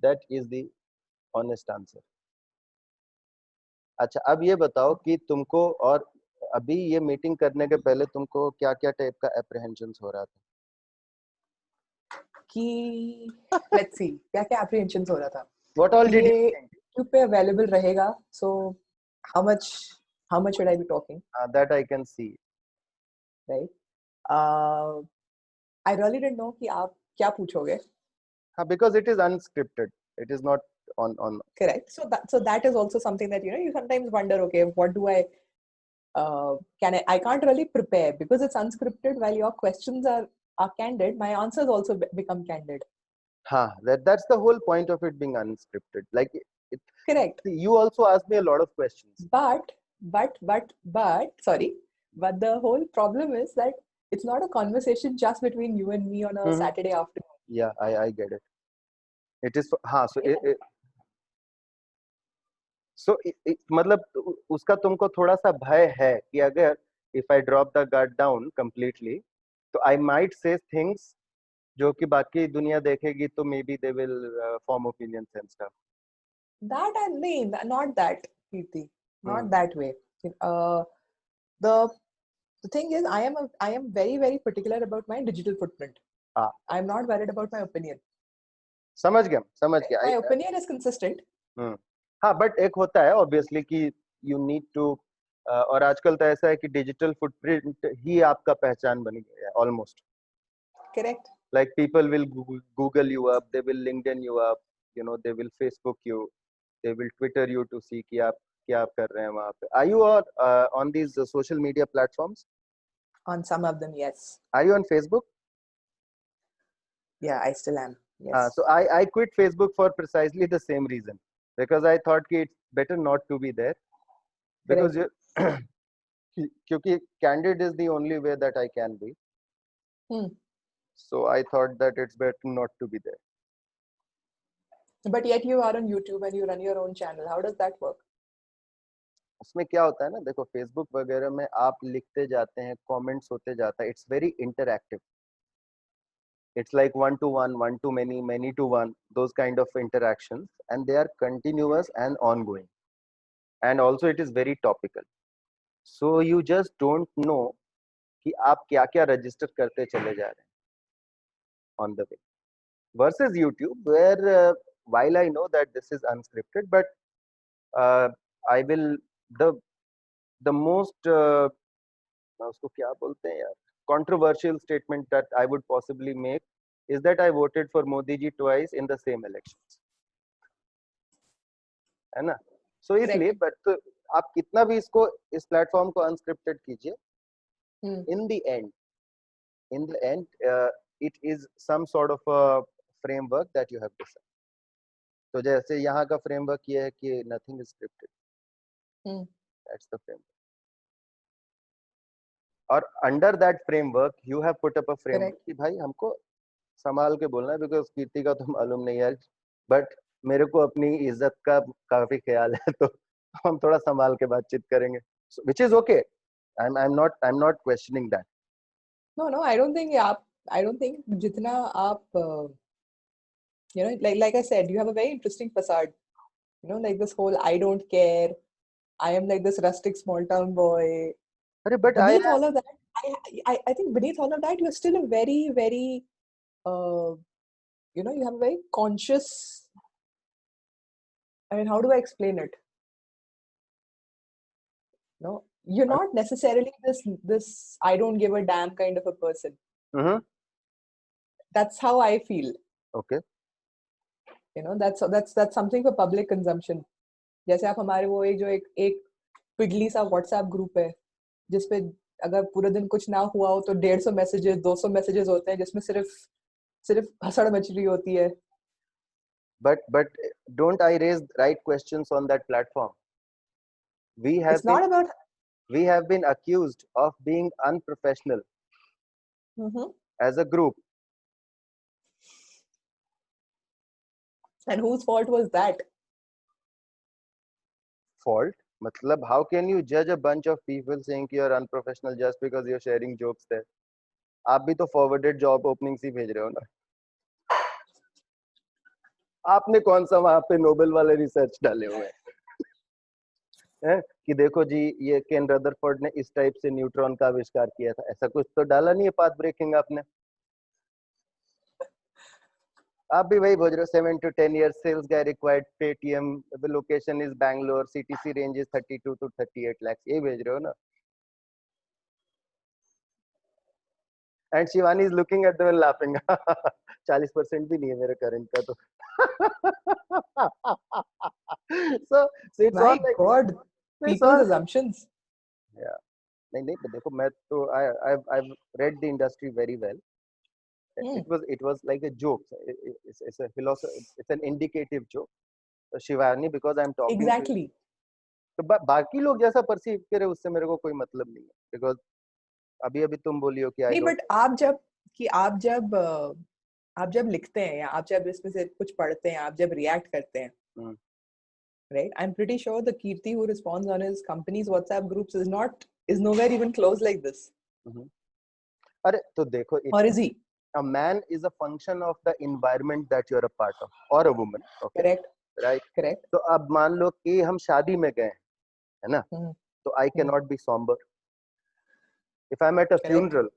That is the honest answer. अच्छा, अब ये बताओ कि तुमको, और अभी ये मीटिंग करने के पहले तुमको क्या क्या टाइप का एप्रीहेंशंस हो रहा था?
कि let's see क्या क्या apprehensions हो रहा था
What all
कि
did you
ये
think?
YouTube पे available रहेगा, so how much should I be talking,
That I can see.
right? I really didn't know कि आप क्या पूछोगे.
Because it is unscripted. It is not on.
Correct. So that is also something that you sometimes wonder, okay, what do I I can't really prepare because it's unscripted. While your questions are candid, my answers also become candid.
That's the whole point of it being unscripted. Like
Correct.
You also asked me a lot of questions.
But sorry, but the whole problem is that it's not a conversation just between you and me on a Saturday afternoon.
Yeah, I get it. It is so मतलब उसका तुमको थोड़ा सा भय है कि अगर if I drop the guard down completely, तो I might say things जो कि बाकी दुनिया देखेगी तो maybe they will form opinions and stuff.
That I mean, not that, Kirti, not that way. The thing is, I am very, very particular about my digital footprint. I'm not worried about my opinion.
समझ गया.
My opinion is consistent.
हाँ, बट एक होता है obviously कि you need to, और आजकल तो ऐसा है कि डिजिटल फुटप्रिंट ही आपका पहचान बन गया है almost.
Correct.
Like people will Google you up, they will LinkedIn you up, they will Facebook you, they will Twitter you to see कि आप क्या कर रहे हैं वहाँ पे. Are you on these social media platforms?
On some of them, yes.
Are you on Facebook?
Yeah, I still am. Yes.
So I quit Facebook for precisely the same reason, because I thought कि it's better not to be there, because you क्योंकि candid is the only way that I can be. So I thought that it's better not to be there.
But yet you are on YouTube and you run your own channel. How does that work?
उसमें क्या होता है ना, देखो फेसबुक वगैरह में आप लिखते जाते हैं, कमेंट्स होते जाता है, it's very interactive. It's like one to one to many, many to one, those kind of interactions, and they are continuous and ongoing. And also it is very topical. So you just don't know कि आप क्या क्या register करते चले जा रहे हैं on the way. Versus YouTube, where while I know that this is unscripted, but I will the most उसको क्या बोलते हैं यार, controversial statement that I would possibly make is that I voted for Modi ji twice in the same elections, है ना. So इसलिए but आप कितना भी इसको इस प्लेटफॉर्म को unscripted कीजिए, in the end it is some sort of a framework that you have decided. तो जैसे यहाँ का framework ये है कि nothing is scripted. That's the framework. और under that framework you have put up a framework कि भाई हमको संभाल के बोलना है, because कीर्ति का तो मालूम नहीं है, but मेरे को अपनी इज्जत का काफी ख्याल है, तो हम थोड़ा संभाल के बातचीत करेंगे, which is okay. I'm not questioning that.
No, I don't think जितना आप you know, like I said, you have a very interesting facade. You know, like this whole I don't care, I am like this rustic small town boy.
But
beneath all of that, I think beneath all of that, you're still a very, very, you know, you have a very conscious. I mean, how do I explain it? No, you're not necessarily this I don't give a damn kind of a person. That's how I feel.
Okay.
You know, that's something for public consumption. जैसे आप हमारे वो एक पिडली सा WhatsApp ग्रुप है जिसपे अगर पूरे दिन कुछ ना हुआ हो तो 150 मैसेजेस 200 मैसेजेस होते हैं जिसमें सिर्फ हसड़ मच रही होती है. But
don't I raise right questions on that platform? We have been accused of being unprofessional as a group.
And whose fault was that?
Fault? Matlab, how can you judge a bunch of people saying you're unprofessional just because you're sharing jokes there? आप भी तो forwarded job openings ही भेज रहे हो ना. आपने कौन सा वहां पे नोबेल वाले रिसर्च डाले हुए हैं कि देखो जी ये केन रदरफोर्ड ने इस टाइप से न्यूट्रॉन का आविष्कार किया था, ऐसा कुछ तो डाला नहीं है पाथ ब्रेकिंग आपने. आप भी वही बोल रहे हो, 7 to 10 years sales guy required Paytm, the location is Bangalore, CTC range is 32 to 38 lakhs, ये भेज रहे हो ना. And Shivani is looking at them and laughing. 40% भी नहीं है मेरे करंट का तो. so it's
My
all like
God, people's assumptions.
Yeah. नहीं but देखो मैं तो I've read the industry very well. It was like a joke. It's a philosophy. It's an indicative joke. So Shivani, because I'm talking
exactly.
तो बाकी लोग जैसा परसीव करे उससे मेरे को कोई मतलब नहीं है, because अभी तुम बोली हो कि
नहीं, बट आप जब लिखते हैं या आप जब इसमें से कुछ पढ़ते हैं, आप जब रिएक्ट करते हैं, right? I'm pretty sure the Kirti who responds on his company's WhatsApp groups is nowhere even close like this.
अरे तो देखो,
or is he?
A man is a function of the environment that you're a part of, or a woman. Okay.
Correct.
Right.
Correct.
तो अब मान लो कि हम शादी में गए, है ना? तो I cannot be somber. If I'm at a funeral,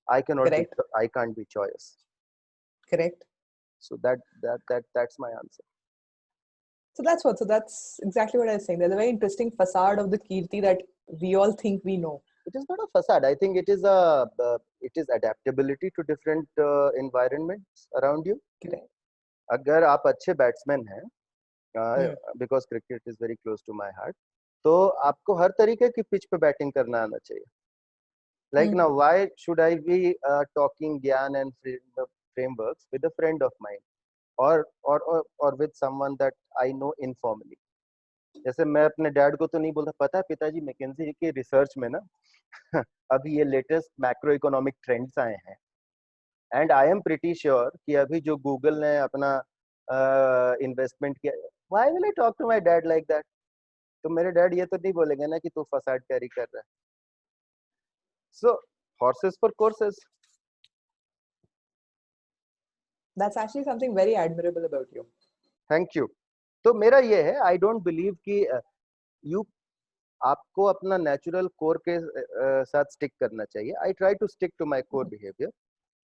I can't be joyous.
Correct.
So that's my answer.
So that's exactly what I was saying. There's a very interesting facade of the Kirti that we all think we know.
It is not a facade. I think it is adaptability to different environments around you.
Correct.
अगर आप अच्छे बैट्समैन हैं, because cricket is very close to my heart, तो आपको हर तरीके की पिच पे बैटिंग करना आना चाहिए. Like now, why should I be talking Gyan and frameworks with a friend of mine, or with someone that I know informally? जैसे मैं अपने डैड को तो नहीं बोलता, पता है पिताजी मैकेंजी के रिसर्च में ना अभी ये लेटेस्ट मैक्रो इकोनॉमिक ट्रेंड्स आए हैं, and I am pretty sure कि अभी जो गूगल ने अपना इन्वेस्टमेंट किया, why will I talk to my dad like that? तो मेरे डैड ये तो नहीं बोलेंगे ना कि तू फसाड कैरी कर रहा है. सो horses for courses.
That's actually something very admirable about you.
Thank you. तो मेरा ये है, आई डोंट बिलीव कि यू आपको अपना नेचुरल कोर के साथ स्टिक करना चाहिए. I try to stick to my core behaviour,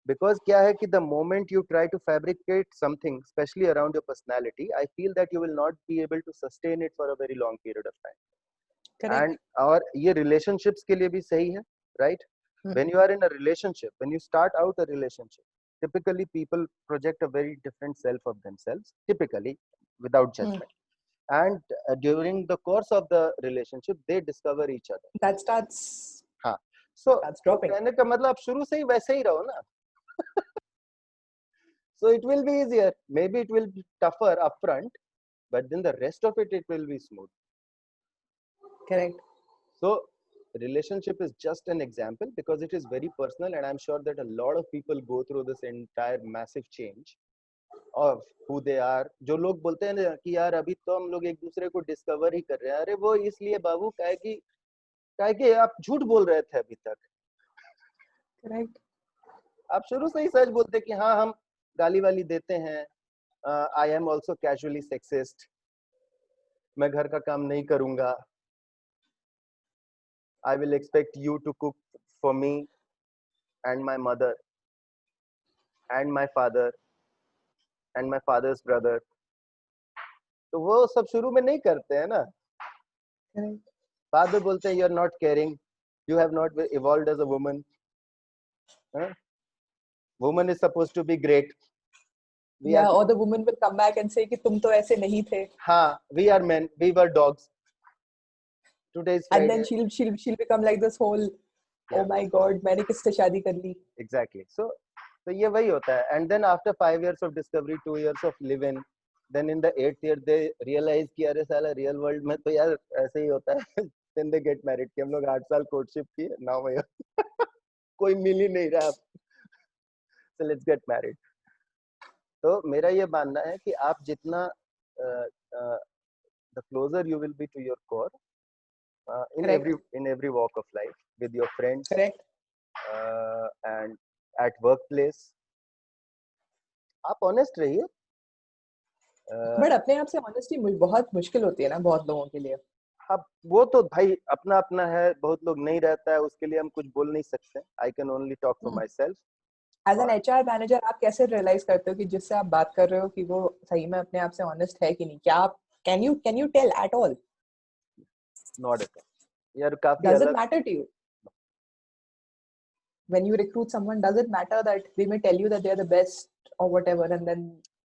because क्या है कि the moment you try to fabricate something specially around your personality, I feel that you will not be able to sustain it for a very long period of time. And और ये रिलेशनशिप्स के लिए भी सही है, right? When you are in a relationship, when you start out a relationship, typically people project a very different self of themselves, typically without judgment. And during the course of the relationship, they discover each other.
That starts.
हाँ, so
that's dropping.
कहने का मतलब आप शुरू से ही वैसे ही रहो ना. So it will be easier. Maybe it will be tougher upfront, but then the rest of it will be smooth.
Correct.
So relationship is just an example because it is very personal, and I'm sure that a lot of people go through this entire massive change of who they are. जो लोग बोलते हैं ना कि यार अभी तो हम लोग एक दूसरे को डिस्कवर ही कर रहे हैं, अरे वो इसलिए बाबू काहे कि आप झूठ बोल रहे थे अभी तक.
Correct.
आप शुरू से ही सच बोलते कि हाँ हम गाली वाली देते हैं, I am also casually sexist, मैं घर का काम नहीं करूंगा, I will expect you to cook for me and my mother and my father and my father's brother. तो वो सब शुरू में नहीं करते हैं ना. बाद में बोलते हैं you are not caring, you have not evolved as a woman. Woman is supposed to be great.
Or the woman will come back and say कि तुम तो ऐसे नहीं थे.
हाँ, we are men, we were dogs. Today's Friday.
And then she'll become like this whole, oh my god, मैंने किससे शादी कर ली.
Exactly. So ये वही होता है. And then after 5 years of discovery, 2 years of live-in, then in the 8th year they realize कि अरे साला real world में तो यार ऐसे ही होता है. Then they get married. कि हम लोग 8 साल courtship किए, now कोई मिल ही नहीं रहा. So let's get married. तो मेरा ये मानना है कि आप जितना the closer you will be to your core, in every walk of life, with your friends,
correct,
and at workplace, आप honest रहिए.
बट अपने आप से honesty बहुत मुश्किल होती है ना बहुत लोगों के लिए.
अब वो तो भाई अपना अपना है, बहुत लोग नहीं रहता है, उसके लिए हम कुछ बोल नहीं सकते. I can only talk for myself.
As an HR manager, आप कैसे realize करते हो कि जिससे आप बात कर रहे हो कि वो सही में अपने आप से honest है कि नहीं? क्या आप can you tell at all?
Not at all. यार काफी
Does
अलग.
it matter to you? When you recruit someone, does it matter that they may tell you that they are the best or whatever, and then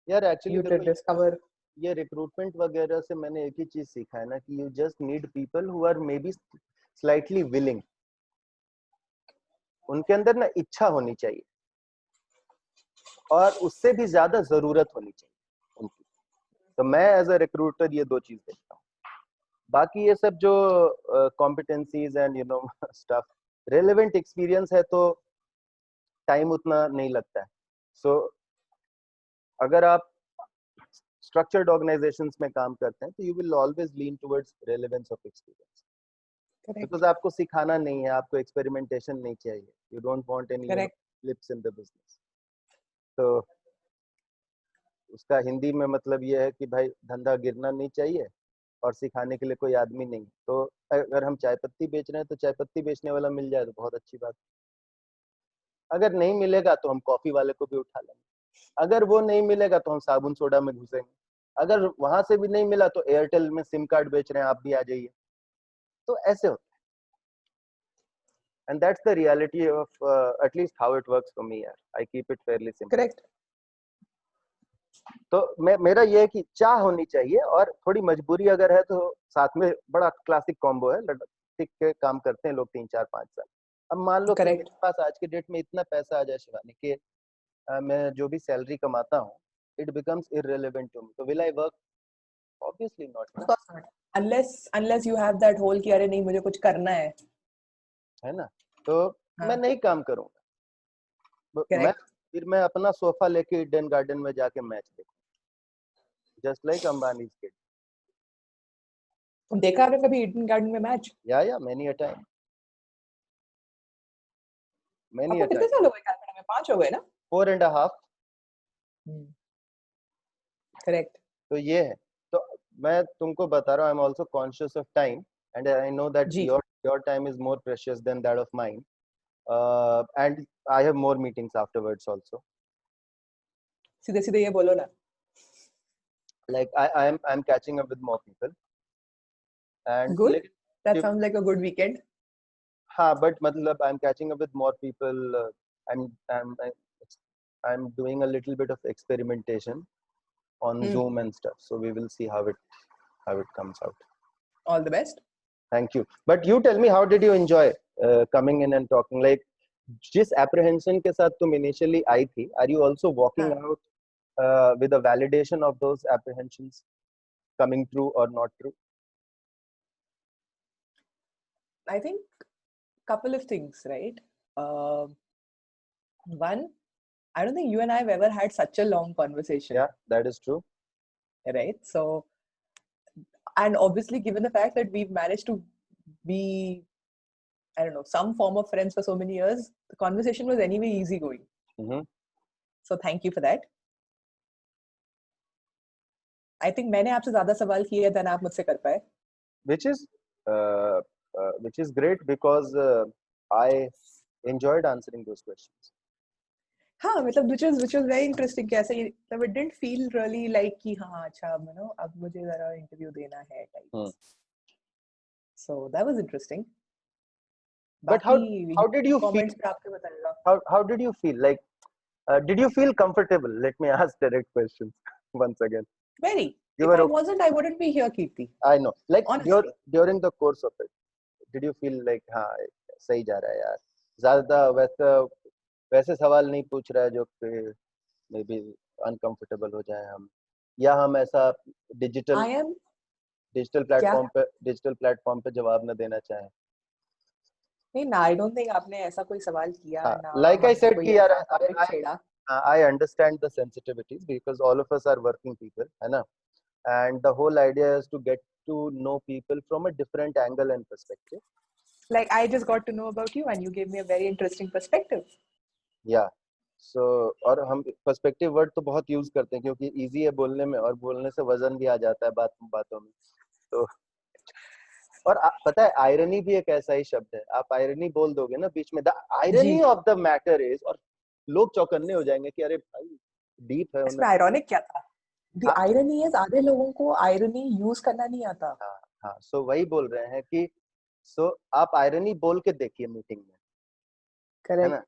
यार actually
you discover?
ये recruitment वगैरह से मैंने एक ही चीज सीखा है ना कि you just need people who are maybe slightly willing. उनके अंदर ना इच्छा होनी चाहिए और उससे भी ज्यादा जरूरत होनी चाहिए उनकी. तो मैं एज अ रिक्रूटर ये दो चीज देखता हूँ. बाकी ये सब जो competencies and you know stuff, relevant experience है तो टाइम उतना नहीं लगता है. सो अगर आप स्ट्रक्चर्ड ऑर्गेनाइजेशंस में काम करते हैं तो you will always lean towards relevance of experience, because आपको सिखाना नहीं है, आपको एक्सपेरिमेंटेशन नहीं चाहिए. You don't want any flips in the business. तो उसका हिंदी में मतलब ये है कि भाई धंधा गिरना नहीं चाहिए और सिखाने के लिए कोई आदमी नहीं. तो अगर हम चाय पत्ती बेच रहे हैं तो चाय पत्ती बेचने वाला मिल जाए तो बहुत अच्छी बात. अगर नहीं मिलेगा तो हम कॉफी वाले को भी उठा लेंगे. अगर वो नहीं मिलेगा तो हम साबुन सोडा में घुसेंगे. अगर वहां से भी नहीं मिला तो एयरटेल में सिम कार्ड बेच रहे हैं, आप भी आ जाइए. तो ऐसे होता है. And that's the reality of at least how it works for me. I keep it fairly simple.
Correct.
तो मेरा ये है कि चाह होनी चाहिए और थोड़ी मजबूरी अगर है तो साथ में. बड़ा क्लासिक कॉम्बो है, टिक के काम करते हैं लोग 3 4 5 साल. अब मान लो कि मेरे
करेक्ट
पास आज के डेट में इतना पैसा आ जाए शिवानी कि मैं जो भी सैलरी कमाता हूँ it becomes irrelevant to me, तो will I work? Obviously not
of
ना,
course not unless you have that whole कि अरे नहीं मुझे कुछ करना है
है ना? तो मैं
हाँ
नहीं काम करूंगा, मैं
करेक्ट
फिर मैं अपना सोफा लेके ईडन गार्डन में जाके मैच देखूं, जस्ट लाइक अंबानी किड।
देखा आपने कभी ईडन गार्डन में मैच
या मेनी अ टाइम, मेनी
आपको
अ
कितने
टाइम।
साल हो गए कनाडा में 5 हो गए ना
4.5।
करेक्ट
तो ये है, तो मैं तुमको बता रहा हूँ, I am also conscious of time and I know that
जी
your time is more precious than that of mine, and I have more meetings afterwards also.
सीधे सीधे ये बोलो ना
Like I'm catching up with more people and
good that
लेकिन
sounds like a good weekend
हाँ, but मतलब I'm catching up with more people, I'm I'm doing a little bit of experimentation on Zoom and stuff, so we will see how it comes out.
All the best
Thank you. But you tell me, how did you enjoy coming in and talking? Like, जिस apprehension के साथ तुम initially आई थी, are you also walking
हाँ
out with a validation of those apprehensions coming true or not true?
I think couple of things right one I don't think you and I have ever had such a long conversation
Yeah, that is true.
right so and obviously given the fact that we've managed to be I don't know some form of friends for so many years the conversation was anyway easy going
Mm-hmm.
so thank you for that I think मैंने आपसे ज्यादा सवाल किए than आप मुझसे कर पाए
which is uh, which is great because I enjoyed answering those questions.
हाँ मतलब which was very interesting कि ऐसे मतलब it didn't feel really like कि हाँ अच्छा you know अब मुझे जरा इंटरव्यू देना है
Hmm.
type so that was interesting
But
बाकी
how did you feel?
comments पे आपके बताइएगा
How did you feel? Like, did you feel comfortable? Let me ask direct questions once again.
very
You
if
were
I
okay.
wasn't I wouldn't be here Kirti
I know. Like
honestly
during the course of it, did you feel like हाँ सही जा रहा है यार, ज्यादा वैसे सवाल नहीं पूछ रहा है जो कि मे बी अनकंफर्टेबल हो जाए हम, या हम ऐसा डिजिटल
I am क्या
डिजिटल प्लेटफॉर्म पे जवाब न देना चाहें?
नहीं ना आई डोंट थिंक आपने ऐसा कोई सवाल किया
हाँ,
ना
like I
हमने
said
कोई
कि यार
ऐसा टॉपिक छेड़ा
I understand the sensitivities because all of us are working people, है ना? And the whole idea is to get to know people from a different angle and perspective.
like I just got to know about you and you gave me a very interesting perspective
Yeah. So और हम perspective word तो बहुत यूज करते हैं क्योंकि easy है बोलने में और बोलने से वजन भी आ जाता है बातों में, तो और पता है आयरनी भी एक ऐसा ही शब्द है, आप आयरनी बोल दोगे ना बीच में, द
जी
irony of the matter is, और लोग चौकन्ने हो जाएंगे कि अरे भाई डीप है
इसमें
उन्हें।
आयरॉनिक क्या था द
हाँ
आयरनी इज आधे लोगों को आयरनी यूज करना नहीं आता
हाँ हाँ, सो वही बोल रहे हैं कि सो आप आयरनी बोल के देखिए मीटिंग में, है
करेक्ट
ना?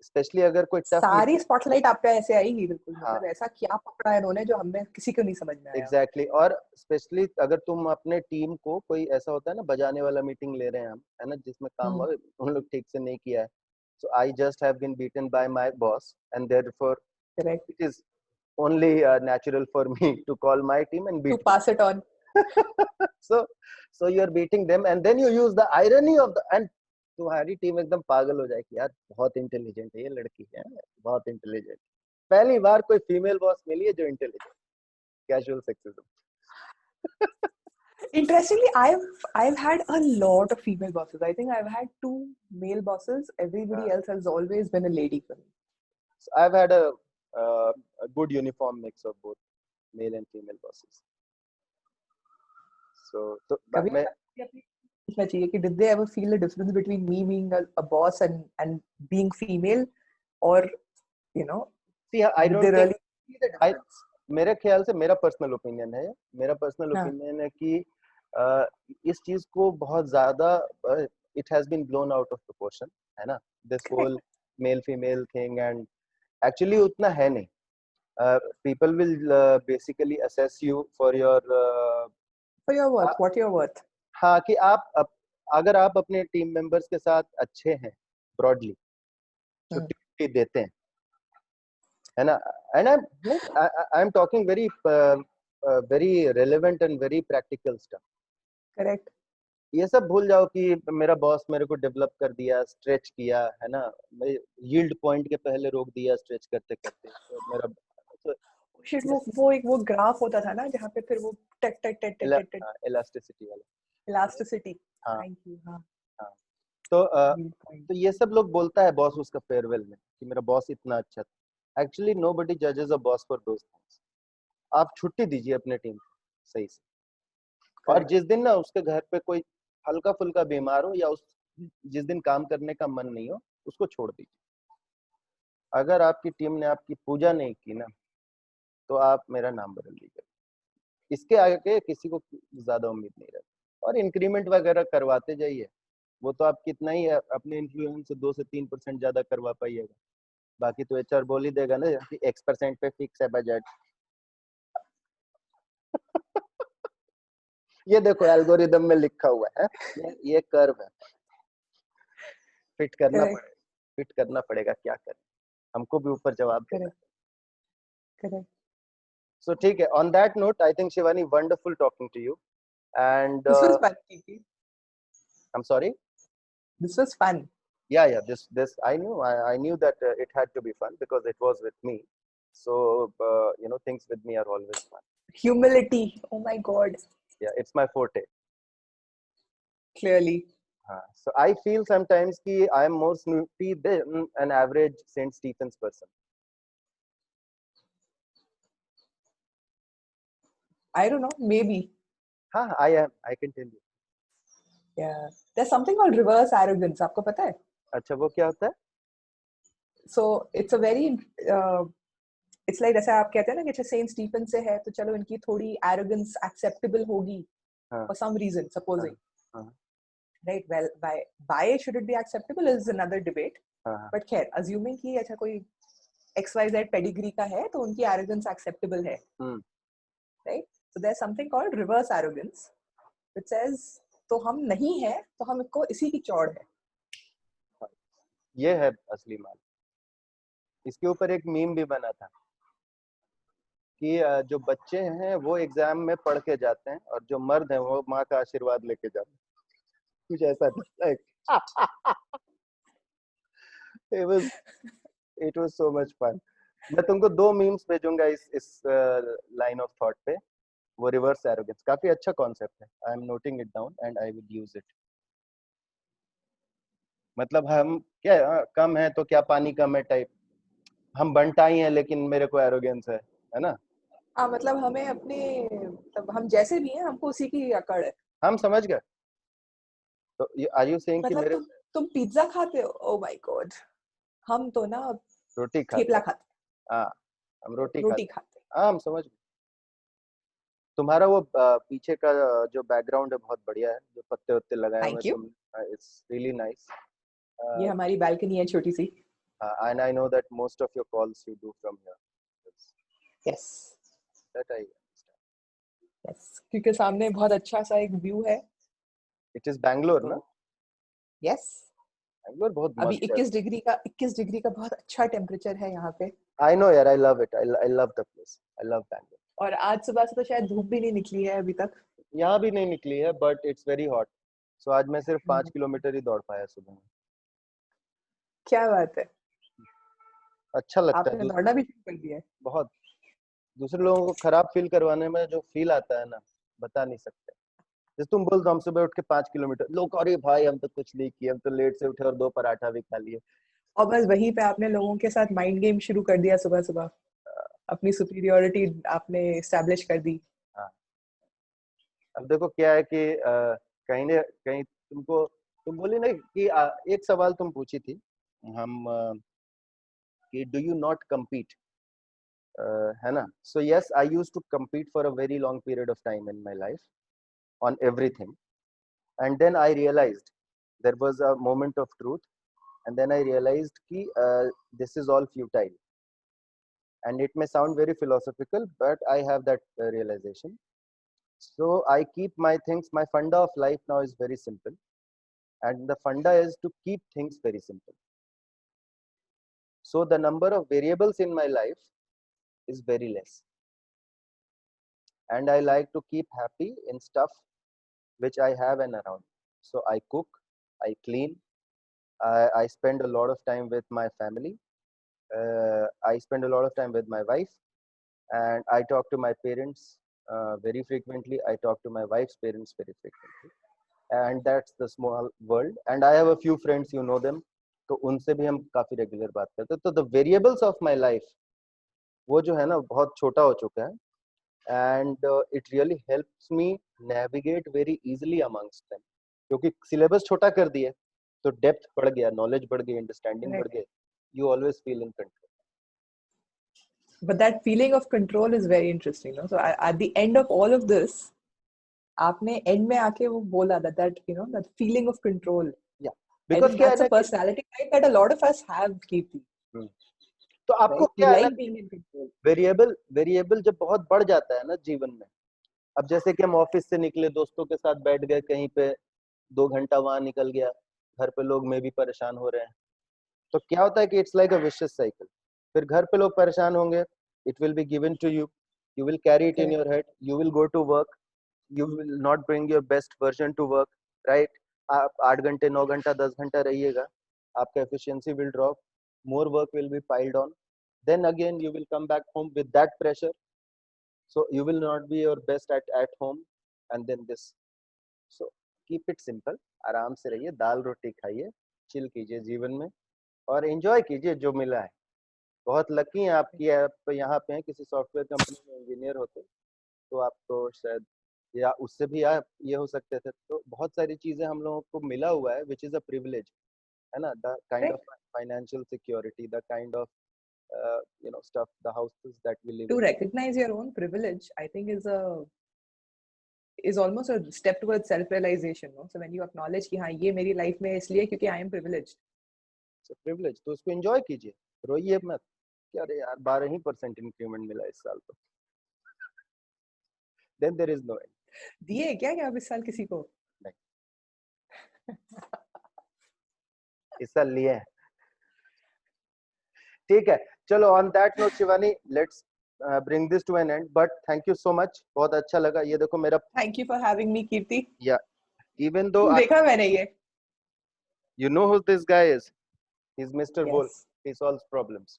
स्पेशली अगर कोई टफ
सारी
मीटिंग।
स्पॉटलाइट आप पे ऐसे आएगी बिल्कुल
हाँ
मतलब ऐसा क्या पकड़ा है इन्होंने जो हमें किसी को नहीं समझ में आया
एग्जैक्टली exactly. और स्पेशली अगर तुम अपने टीम को, कोई ऐसा होता है ना बजाने वाला मीटिंग ले रहे हैं हम, है ना, जिसमें काम उन लोग ठीक से नहीं किया है, so I just have been beaten by my boss and therefore
correct
it is only natural for me to call my team and
to
beat
pass it on
them. So you are beating them and then you use the irony of the, and तुम्हारी टीम एकदम पागल हो जाएगी यार, बहुत इंटेलिजेंट है ये लड़की है, बहुत इंटेलिजेंट, पहली बार कोई फीमेल बॉस मिली है जो intelligent, casual sexism.
Interestingly, I've had a lot of female bosses. I think I've had 2 male bosses. Everybody else has always been a lady for me.
So I've had a good uniform mix of both male and female bosses. So
कभी
मैं
पूछना चाहिए कि did they ever feel the difference between me being a boss and being female, or you know,
see I
did they
don't think
really see the
I
difference?
मेरे ख्याल से मेरा पर्सनल ओपिनियन है, मेरा पर्सनल
हाँ,
ओपिनियन है कि इस चीज को बहुत ज्यादा it has been blown out of proportion, है ना, this
correct.
Whole male female thing, and actually उतना है नहीं। people will basically assess you for your
For your worth, what you're worth.
हाँ कि अगर आप अपने टीम मेंबर्स के साथ अच्छे हैं broadly, छुट्टी देते हैं, है ना? And I'm talking very relevant and very practical stuff.
Correct.
ये सब भूल जाओ कि मेरा बॉस मेरे को डेवलप कर दिया, स्ट्रेच किया, है ना? यील्ड पॉइंट के पहले रोक दिया स्ट्रेच करते करते, तो मेरा
शिट, वो ग्राफ होता था ना जहाँ पे फिर वो टक टक टक टक टक टक
इलास्टिसिटी वाला,
इलास्टिसिटी।
हाँ
थैंक यू। हाँ
हाँ, तो ये सब लोग बोलता है बॉस उसका फेयरवेल में कि मेरा बॉस इतना अच्छा था। एक्चुअली नोबडी जजेस a boss for those things. आप छुट्टी दीजिए अपने टीम को सही से, और जिस दिन ना उसके घर पे कोई हल्का फुल्का बीमार हो या जिस दिन काम करने का मन नहीं हो, उसको छोड़ दीजिए। अगर आपकी टीम ने आपकी पूजा नहीं की ना, तो आप मेरा नाम बदल दीजिए। इसके आगे किसी को ज्यादा उम्मीद नहीं रहती। और इंक्रीमेंट वगैरह करवाते जाइए, वो तो आप कितना ही अपने इन्फ्लुएंस से 2 से 3% ज्यादा करवा पाइएगा, बाकी तो एचआर बोल ही देगा ना कि X% पे फिक्स है बजट। ये देखो एल्गोरिदम में लिखा हुआ है, ये कर्व है, फिट करना पड़ेगा, क्या करें, हमको भी ऊपर जवाब देना।
Correct.
So ठीक है, on that note, I think Shivani, wonderful talking to you, and
This was fun, Kiki.
I'm sorry.
This was fun.
Yeah, this I knew that it had to be fun because it was with me. So things with me are always fun.
Humility. Oh my God.
Yeah, it's my forte.
Clearly.
So I feel sometimes कि I am more snooty than an average St. Stephen's person.
I don't know. Maybe.
I am. I can tell you.
Yeah. There's something called reverse arrogance. आपको पता है?
अच्छा, वो क्या होता है?
So it's a very it's like जैसे आप कहते हैं ना कि अच्छा सेंट स्टीफन से है तो चलो इनकी थोड़ी arrogance acceptable होगी for some reason, supposing. Right? Well, why should it be acceptable is another debate. But खैर, assuming कि अच्छा कोई XYZ pedigree का है तो उनकी arrogance acceptable है. Right? So there's something called reverse arrogance, which says तो हम नहीं है तो हम इसको इसी की चौड़ है.
ये है असली माल. इसके ऊपर एक मीम भी बना था कि जो बच्चे हैं वो एग्जाम में पढ़ के जाते हैं और जो मर्द हैं वो माँ का आशीर्वाद लेके जाते हैं, कुछ ऐसा था. it was so much fun. मैं तुमको 2 मीम्स भेजूंगा इस लाइन ऑफ थॉट पे. वो रिवर्स एरोगेंस काफी अच्छा कॉन्सेप्ट है. I am noting it down and I will use it. मतलब हम क्या कम है तो क्या पानी कम है टाइप. हम बनटाई हैं लेकिन मेरे को एरोगेंस है ना.
हाँ, मतलब हमें अपने मतलब हम जैसे भी हैं हमको उसी की अकड़ है. हम
समझ गए. तो आर यू सेइंग कि मेरे
तुम पिज्जा खाते हो? Oh my God. हम तो ना
रोटी
थेपला खाते.
हाँ, हम रोटी
खाते.
हाँ, हम समझ गए. तुम्हारा वो पीछे का जो बैकग्राउंड है बहुत बढ़िया है, जो पत्ते वत्ते लगाए हुए तुम. It's really nice.
ये हमारी बालकनी है छोटी सी.
And I know that most of your calls you do from here.
Yes.
That I understand.
Yes. क्योंकि सामने बहुत अच्छा सा एक व्यू है.
It is Bangalore, ना?
Yes.
Bangalore बहुत मस्त
है. अभी 21 डिग्री का बहुत अच्छा टेम्परेचर है यहाँ पे.
I know यार, I love it. I love the place. I love Bangalore.
और आज सुबह से तो शायद धूप भी नहीं निकली है अभी तक.
यहाँ भी नहीं निकली है, but it's very hot. So आज मैं सिर्फ 5 किलोमीटर ही दौड़ पाया सुबह में.
क्या बात है.
अच्छा लगता है.
आपने दौड़ना भी शुरू कर दिया है.
बहुत. दूसरे लोगों को खराब फील करवाने में जो फील आता है ना, बता नहीं सकते. जैसे तुम बोल दो हम सुबह उठ के 5 किलोमीटर, लोग अरे भाई हम तो कुछ नहीं किए, हम तो लेट से उठे और 2 पराठा भी खा लिए.
और बस वहीं पे आपने लोगों के साथ माइंड गेम शुरू कर दिया सुबह सुबह. अपनी सुपीरियरिटी आपने एस्टैब्लिश कर दी.
अब देखो क्या है कि कहीं ना कहीं तुम बोली ना कि एक सवाल तुम पूछी थी हम कि डू यू नॉट कम्पीट, है ना. So yes, I used to compete for a very long period of time in my life on everything, and then I realized there was a moment of truth, and then I realized ki this is all futile, and it may sound very philosophical, but I have that realization. So I keep my things, my funda of life now is very simple, and the funda is to keep things very simple. So the number of variables in my life is very less, and I like to keep happy in stuff which I have and around. So I cook, I clean, I spend a lot of time with my family, I spend a lot of time with my wife, and I talk to my parents very frequently. I talk to my wife's parents very frequently, and that's the small world. And I have a few friends, you know them, तो उनसे भी हम काफी रेगुलर बात करते हैं. तो the variables of my life वो जो है ना बहुत छोटा हो चुका है, and it really helps me navigate very easily amongst them, क्योंकि syllabus छोटा कर दिया तो depth बढ़ गया, knowledge बढ़ गई, understanding बढ़ गई, you always feel in control.
But that feeling of control is very interesting, no? So at the end of all of this, आपने end में आके वो बोला that you know that feeling of control.
Yeah, because
that's a personality type that a lot of us have, Kirti.
तो आपको क्या है ना, वेरिएबल जब बहुत बढ़ जाता है ना जीवन में, अब जैसे कि हम ऑफिस से निकले, दोस्तों के साथ बैठ गए कहीं पे, 2 घंटा वहां निकल गया, घर पे लोग में भी परेशान हो रहे हैं, तो क्या होता है कि it's like a vicious cycle. फिर घर पे लोग परेशान होंगे, it will be given to you, you will carry it in your head, you will go to work, you will not bring your best version to work, right. आप 8 घंटे 9 घंटा 10 घंटा रहिएगा, आपका efficiency will drop, more work will be piled on, then again you will come back home with that pressure, so you will not be your best at home, and then this. So keep it simple, आराम से रहिए, दाल रोटी खाइए, चिल कीजिए जीवन में और एंजॉय कीजिए जो मिला है. बहुत लकी हैं आप कि आप यहाँ पे हैं, किसी सॉफ्टवेयर कंपनी में इंजीनियर होते तो आपको शायद या उससे भी आप ये हो सकते थे. तो बहुत सारी चीजें हम लोगों को मिला हुआ है, विच इज अ प्रिविलेज, है ना. The kind of financial security, the kind of you know stuff, the houses that we live
to
in.
recognize your own privilege, I think is almost a step towards self-realization, no? So when you acknowledge कि हाँ ये मेरी life में इसलिए क्योंकि I am privileged.
So privilege, तो उसको enjoy कीजिए, रोइए मत कि अरे यार 12% increment मिला इस साल तो. Then there is no end.
दिए क्या क्या इस साल किसी को?
नहीं. इस साल लिए हैं. ठीक है, चलो. On that note, Shivani, let's bring this to an end. But thank you so much. बहुत अच्छा लगा. ये देखो मेरा.
Thank you for having me, Kirti.
Yeah. Even though
देखा मैंने ये.
You know who this guy is? He's Mr.
Yes.
Wolf. He solves problems.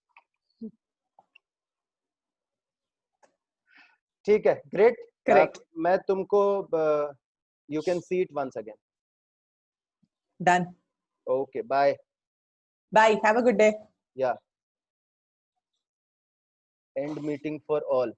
ठीक है, great.
Correct.
मैं तुमको you can see it once again.
Done.
Okay, bye.
Bye. Have a good day.
Yeah. End meeting for all.